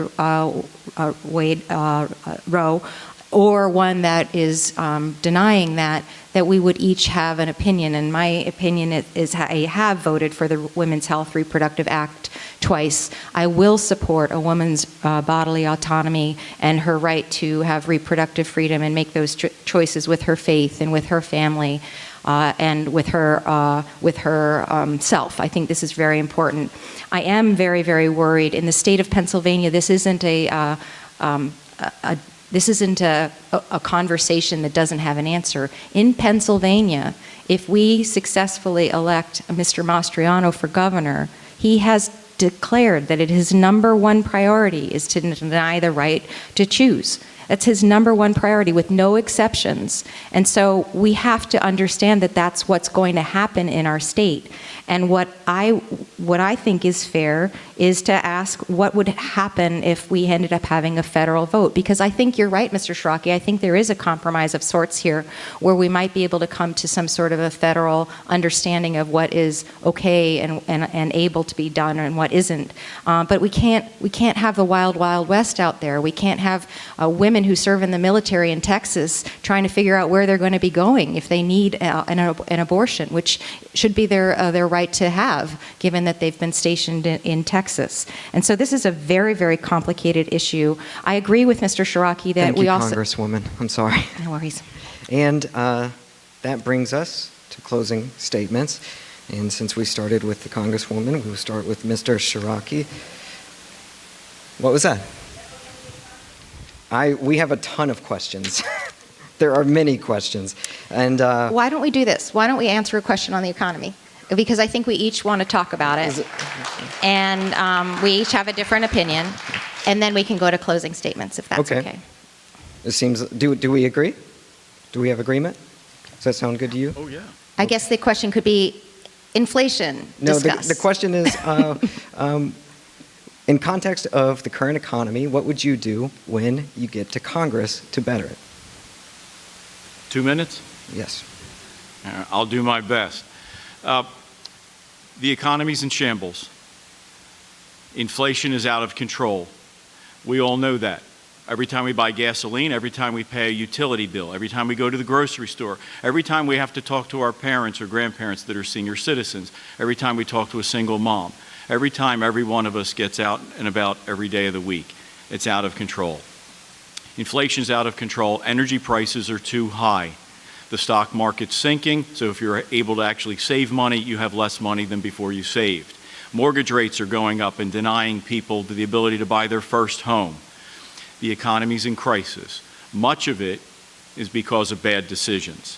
Roe, or one that is denying that we would each have an opinion. And my opinion is I have voted for the Women's Health Reproductive Act twice. I will support a woman's bodily autonomy and her right to have reproductive freedom and make those choices with her faith and with her family and with her self. I think this is very important. I am very, very worried. In the state of Pennsylvania, this isn't a conversation that doesn't have an answer. In Pennsylvania, if we successfully elect Mr. Mastriano for governor, he has declared that his number one priority is to deny the right to choose. That's his number one priority with no exceptions. And so we have to understand that that's what's going to happen in our state. And what I think is fair is to ask what would happen if we ended up having a federal vote. Because I think you're right, Mr. Ciarrocchi. I think there is a compromise of sorts here where we might be able to come to some sort of a federal understanding of what is okay and able to be done and what isn't. But we can't have the wild, wild west out there. We can't have women who serve in the military in Texas trying to figure out where they're going to be going if they need an abortion, which should be their right to have, given that they've been stationed in Texas. And so this is a very, very complicated issue. I agree with Mr. Ciarrocchi that we also... Thank you, Congresswoman. I'm sorry. No worries. And that brings us to closing statements. And since we started with the Congresswoman, we'll start with Mr. Ciarrocchi. What was that? We have a ton of questions. There are many questions. And why don't we do this? Why don't we answer a question on the economy? Because I think we each want to talk about it. And we each have a different opinion. And then we can go to closing statements, if that's okay. It seems, do we agree? Do we have agreement? Does that sound good to you? Oh, yeah. I guess the question could be inflation. No, discuss. the question is, in context of the current economy, what would you do when you get to Congress to better it? 2 minutes? Yes. I'll do my best. The economy's in shambles. Inflation is out of control. We all know that. Every time we buy gasoline, every time we pay a utility bill, every time we go to the grocery store, every time we have to talk to our parents or grandparents that are senior citizens, every time we talk to a single mom, every time every one of us gets out and about every day of the week, it's out of control. Inflation's out of control. Energy prices are too high. The stock market's sinking, so if you're able to actually save money, you have less money than before you saved. Mortgage rates are going up and denying people the ability to buy their first home. The economy's in crisis. Much of it is because of bad decisions.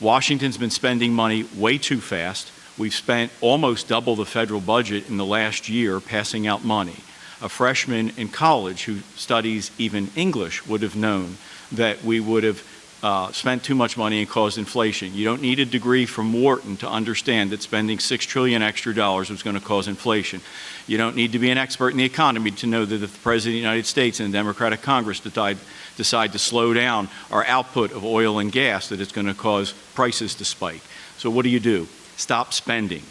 Washington's been spending money way too fast. We've spent almost double the federal budget in the last year passing out money. A freshman in college who studies even English would have known that we would have spent too much money and caused inflation. You don't need a degree from Wharton to understand that spending $6 trillion extra was going to cause inflation. You don't need to be an expert in the economy to know that if the President of the United States and the Democratic Congress decide to slow down our output of oil and gas, that it's going to cause prices to spike. So what do? Stop spending.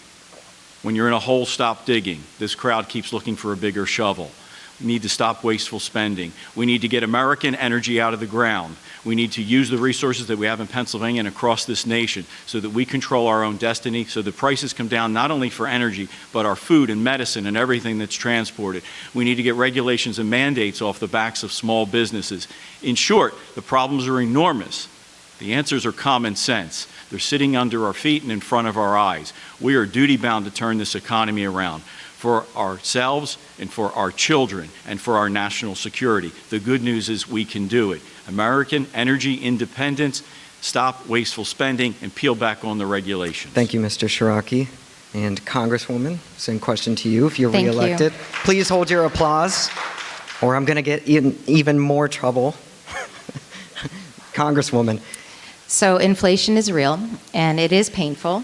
When you're in a hole, stop digging. This crowd keeps looking for a bigger shovel. We need to stop wasteful spending. We need to get American energy out of the ground. We need to use the resources that we have in Pennsylvania and across this nation so that we control our own destiny, so the prices come down not only for energy, but our food and medicine and everything that's transported. We need to get regulations and mandates off the backs of small businesses. In short, the problems are enormous, The answers are common sense. They're sitting under our feet and in front of our eyes. We are duty-bound to turn this economy around for ourselves and for our children and for our national security. The good news is we can do it. American energy independence, stop wasteful spending, and peel back on the regulations. Thank you, Mr. Ciarrocchi. And Congresswoman, same question to you if you're Thank you. reelected. Please hold your applause, or I'm going to get in even more trouble. Congresswoman. So inflation is real, and it is painful,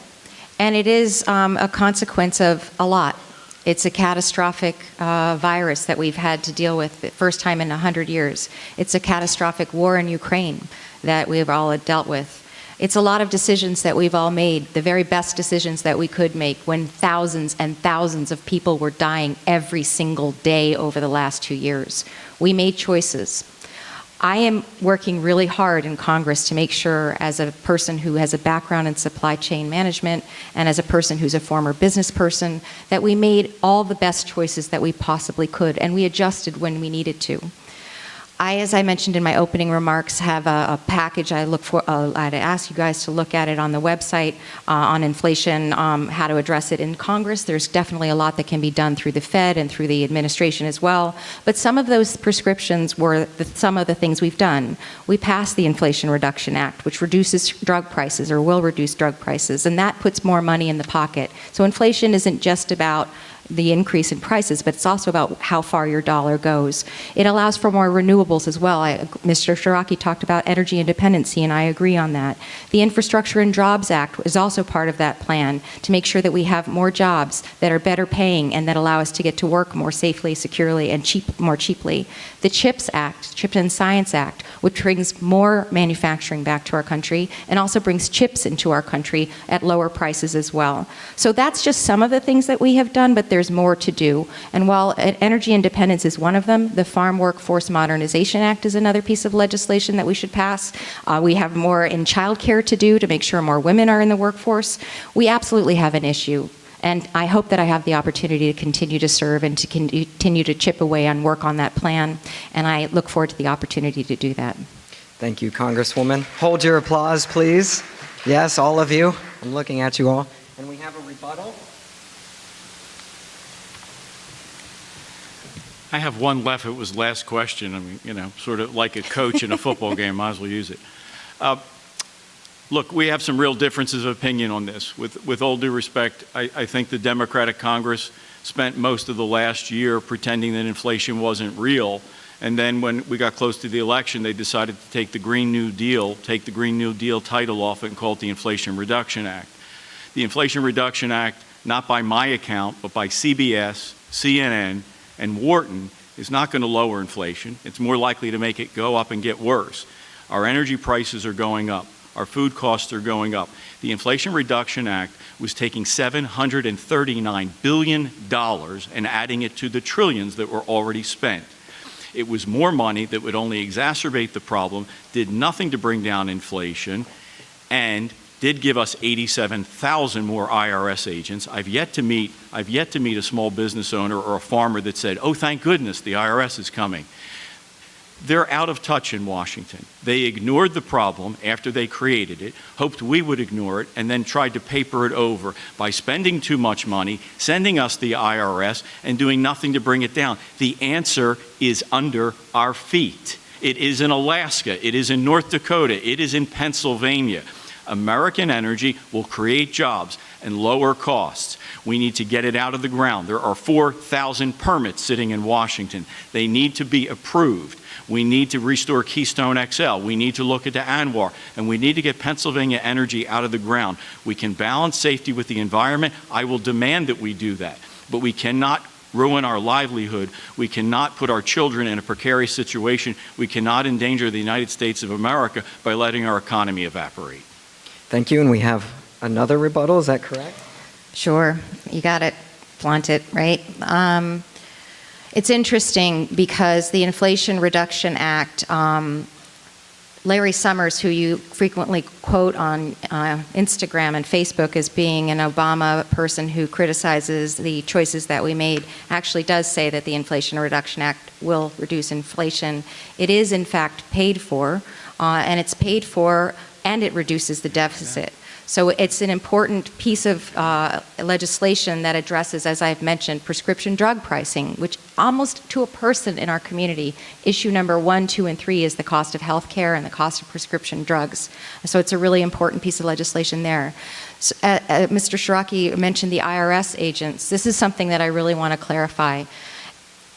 and it is a consequence of a lot. It's a catastrophic virus that we've had to deal with the first time in 100 years. It's a catastrophic war in Ukraine that we've all dealt with. It's a lot of decisions that we've all made, the very best decisions that we could make when thousands and thousands of people were dying every single day over the last 2 years. We made choices. I am working really hard in Congress to make sure, as a person who has a background in supply chain management and as a person who's a former business person, that we made all the best choices that we possibly could, and we adjusted when we needed to. As I mentioned in my opening remarks, have a package I'd ask you guys to look at it on the website on inflation, how to address it in Congress. There's definitely a lot that can be done through the Fed and through the administration as well. But some of those prescriptions were some of the things we've done. We passed the Inflation Reduction Act, which reduces drug prices or will reduce drug prices, and that puts more money in the pocket. So inflation isn't just about the increase in prices, but it's also about how far your dollar goes. It allows for more renewables as well. Mr. Ciarrocchi talked about energy independency, and I agree on that. The Infrastructure and Jobs Act is also part of that plan to make sure that we have more jobs that are better paying and that allow us to get to work more safely, securely, and more cheaply. The CHIPS Act, Chip and Science Act, which brings more manufacturing back to our country and also brings chips into our country at lower prices as well. So that's just some of the things that we have done, but there's more to do. And while energy independence is one of them, the Farm Workforce Modernization Act is another piece of legislation that we should pass. We have more in childcare to do to make sure more women are in the workforce. We absolutely have an issue. And I hope that I have the opportunity to continue to serve and to continue to chip away and work on that plan. And I look forward to the opportunity to do that. Thank you, Congresswoman. Hold your applause, please. Yes, all of you. I'm looking at you all. And we have a rebuttal. I have one left. It was last question. I mean, sort of like a coach in a football game. Might as well use it. Look, we have some real differences of opinion on this. With all due respect, I think the Democratic Congress spent most of the last year pretending that inflation wasn't real. And then when we got close to the election, they decided to take the Green New Deal title off it and call it the Inflation Reduction Act. The Inflation Reduction Act, not by my account, but by CBS, CNN, and Wharton, is not going to lower inflation. It's more likely to make it go up and get worse. Our energy prices are going up. Our food costs are going up. The Inflation Reduction Act was taking $739 billion and adding it to the trillions that were already spent. It was more money that would only exacerbate the problem, did nothing to bring down inflation, and did give us 87,000 more IRS agents. I've yet to meet a small business owner or a farmer that said, "Oh, thank goodness, the IRS is coming." They're out of touch in Washington. They ignored the problem after they created it, hoped we would ignore it, and then tried to paper it over by spending too much money, sending us the IRS, and doing nothing to bring it down. The answer is under our feet. It is in Alaska. It is in North Dakota. It is in Pennsylvania. American energy will create jobs and lower costs. We need to get it out of the ground. There are 4,000 permits sitting in Washington. They need to be approved. We need to restore Keystone XL. We need to look into ANWR. And we need to get Pennsylvania energy out of the ground. We can balance safety with the environment. I will demand that we do that. But we cannot ruin our livelihood. We cannot put our children in a precarious situation. We cannot endanger the United States of America by letting our economy evaporate. Thank you. And we have another rebuttal. Is that correct? Sure. You got it. Flaunt it, right? It's interesting because the Inflation Reduction Act, Larry Summers, who you frequently quote on Instagram and Facebook as being an Obama person who criticizes the choices that we made, actually does say that the Inflation Reduction Act will reduce inflation. It is, in fact, paid for, and it's paid for and it reduces the deficit. So it's an important piece of legislation that addresses, as I've mentioned, prescription drug pricing, which almost to a person in our community, issue number 1, 2, and 3 is the cost of health care and the cost of prescription drugs. So it's a really important piece of legislation there. So, Mr. Ciarrocchi mentioned the IRS agents. This is something that I really want to clarify.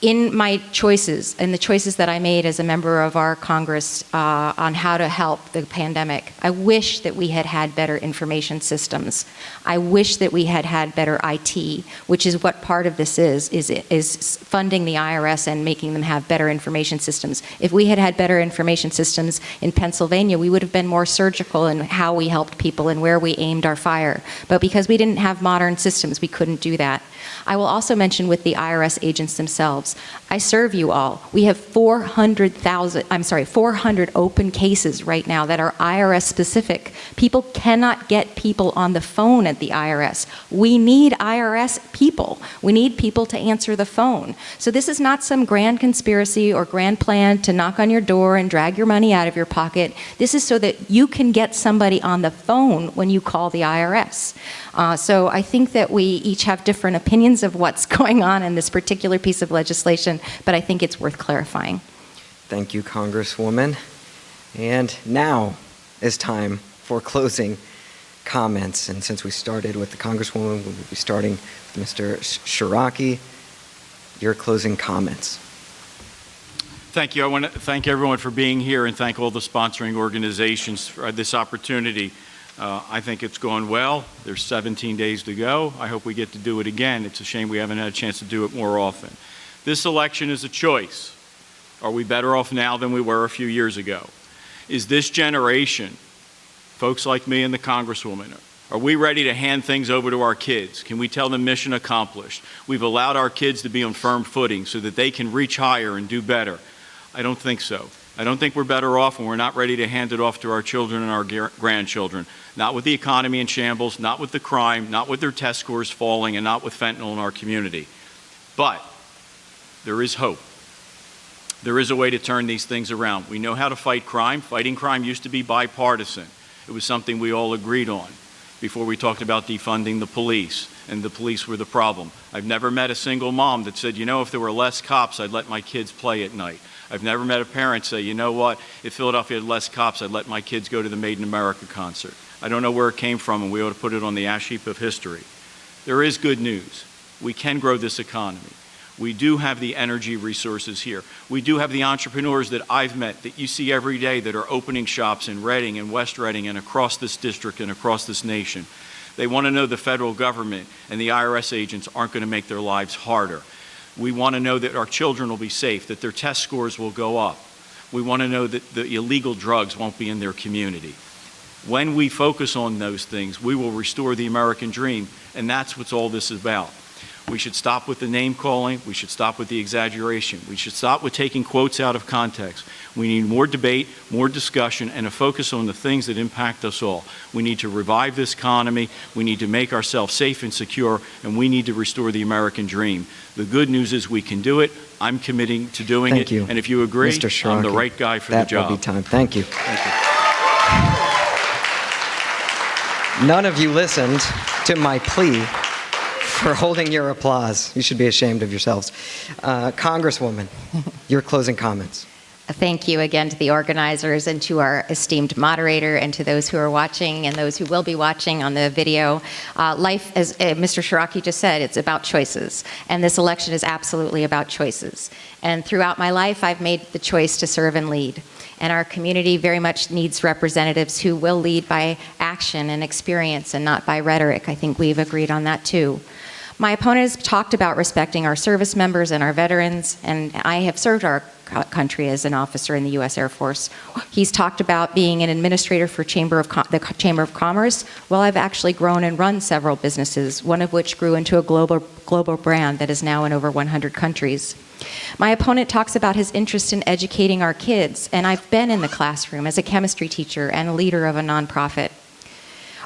In my choices, and the choices that I made as a member of our Congress on how to help the pandemic, I wish that we had had better information systems. I wish that we had had better IT, which is what part of this is funding the IRS and making them have better information systems. If we had had better information systems in Pennsylvania, we would have been more surgical in how we helped people and where we aimed our fire. But because we didn't have modern systems, we couldn't do that. I will also mention with the IRS agents themselves, I serve you all. We have 400 open cases right now that are IRS specific. People cannot get people on the phone at the IRS. We need IRS people. We need people to answer the phone. So this is not some grand conspiracy or grand plan to knock on your door and drag your money out of your pocket. This is so that you can get somebody on the phone when you call the IRS. So I think that we each have different opinions of what's going on in this particular piece of legislation, but I think it's worth clarifying. Thank you, Congresswoman. And now is time for closing comments. And since we started with the Congresswoman, we'll be starting with Mr. Ciarrocchi. Your closing comments. Thank you. I want to thank everyone for being here and thank all the sponsoring organizations for this opportunity. I think it's gone well. There's 17 days to go. I hope we get to do it again. It's a shame we haven't had a chance to do it more often. This election is a choice. Are we better off now than we were a few years ago? Is this generation, folks like me and the Congresswoman, are we ready to hand things over to our kids? Can we tell them mission accomplished? We've allowed our kids to be on firm footing so that they can reach higher and do better. I don't think so. I don't think we're better off when we're not ready to hand it off to our children and our grandchildren. Not with the economy in shambles, not with the crime, not with their test scores falling, and not with fentanyl in our community. But there is hope. There is a way to turn these things around. We know how to fight crime. Fighting crime used to be bipartisan. It was something we all agreed on before we talked about defunding the police, and the police were the problem. I've never met a single mom that said, you know, if there were less cops, I'd let my kids play at night. I've never met a parent say, you know what, if Philadelphia had less cops, I'd let my kids go to the Made in America concert. I don't know where it came from, and we ought to put it on the ash heap of history. There is good news. We can grow this economy. We do have the energy resources here. We do have the entrepreneurs that I've met that you see every day that are opening shops in Reading and West Reading and across this district and across this nation. They want to know the federal government and the IRS agents aren't going to make their lives harder. We want to know that our children will be safe, that their test scores will go up. We want to know that the illegal drugs won't be in their community. When we focus on those things, we will restore the American dream, and that's what all this is about. We should stop with the name calling. We should stop with the exaggeration. We should stop with taking quotes out of context. We need more debate, more discussion, and a focus on the things that impact us all. We need to revive this economy. We need to make ourselves safe and secure, and we need to restore the American dream. The good news is we can do it. I'm committing to doing it. Thank you. And if you agree, Mr. Ciarrocchi, I'm the right guy for the job. That will be time. Thank you. Thank you. None of you listened to my plea for holding your applause. You should be ashamed of yourselves. Congresswoman, your closing comments. Thank you again to the organizers and to our esteemed moderator and to those who are watching and those who will be watching on the video. Life, as Mr. Ciarrocchi just said, it's about choices. And this election is absolutely about choices. And throughout my life, I've made the choice to serve and lead. And our community very much needs representatives who will lead by action and experience and not by rhetoric. I think we've agreed on that too. My opponent has talked about respecting our service members and our veterans, and I have served our country as an officer in the U.S. Air Force. He's talked about being an administrator for the Chamber of Commerce. Well, I've actually grown and run several businesses, one of which grew into a global brand that is now in over 100 countries. My opponent talks about his interest in educating our kids, and I've been in the classroom as a chemistry teacher and a leader of a nonprofit.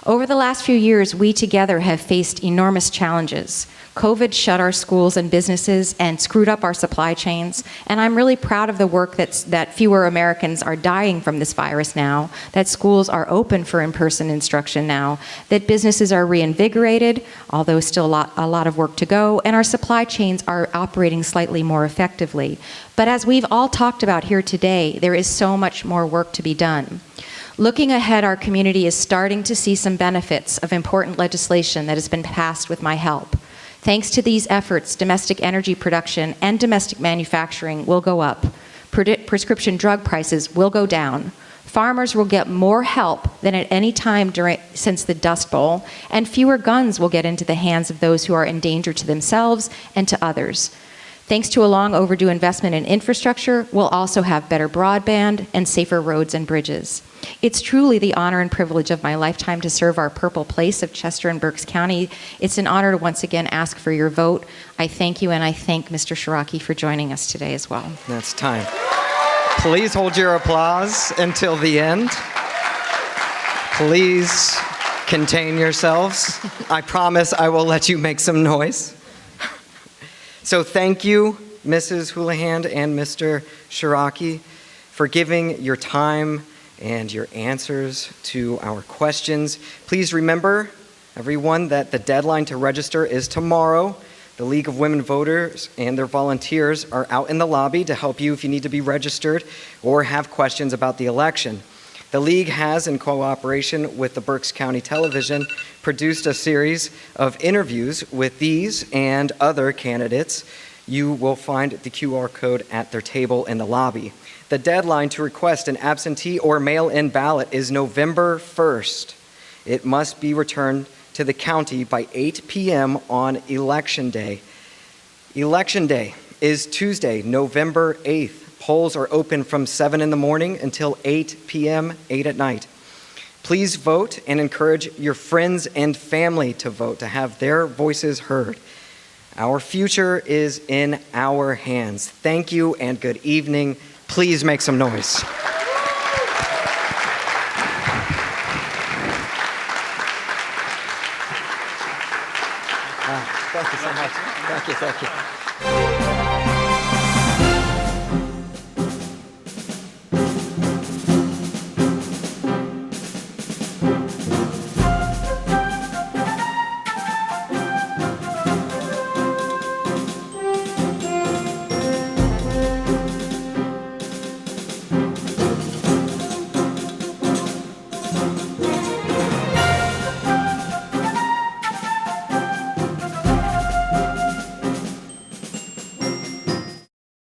Over the last few years, we together have faced enormous challenges. COVID shut our schools and businesses and screwed up our supply chains, and I'm really proud of the work that fewer Americans are dying from this virus now, that schools are open for in-person instruction now, that businesses are reinvigorated, although still a lot of work to go, and our supply chains are operating slightly more effectively. But as we've all talked about here today, there is so much more work to be done. Looking ahead, our community is starting to see some benefits of important legislation that has been passed with my help. Thanks to these efforts, domestic energy production and domestic manufacturing will go up. Prescription drug prices will go down. Farmers will get more help than at any time since the Dust Bowl, and fewer guns will get into the hands of those who are in danger to themselves and to others. Thanks to a long overdue investment in infrastructure, we'll also have better broadband and safer roads and bridges. It's truly the honor and privilege of my lifetime to serve our Purple Place of Chester and Berks County. It's an honor to once again ask for your vote. I thank you, and I thank Mr. Ciarrocchi for joining us today as well. That's time. Please hold your applause until the end. Please contain yourselves. I promise I will let you make some noise. So thank you, Mrs. Houlahan and Mr. Ciarrocchi, for giving your time and your answers to our questions. Please remember, everyone, that the deadline to register is tomorrow. The League of Women Voters and their volunteers are out in the lobby to help you if you need to be registered or have questions about the election. The League has, in cooperation with the Berks County Television, produced a series of interviews with these and other candidates. You will find the QR code at their table in the lobby. The deadline to request an absentee or mail-in ballot is November 1st. It must be returned to the county by 8 p.m. on Election Day. Election Day is Tuesday, November 8th. Polls are open from 7 in the morning until 8 p.m., 8 at night. Please vote and encourage your friends and family to vote, to have their voices heard. Our future is in our hands. Thank you and good evening. Please make some noise. Thank you so much. Thank you.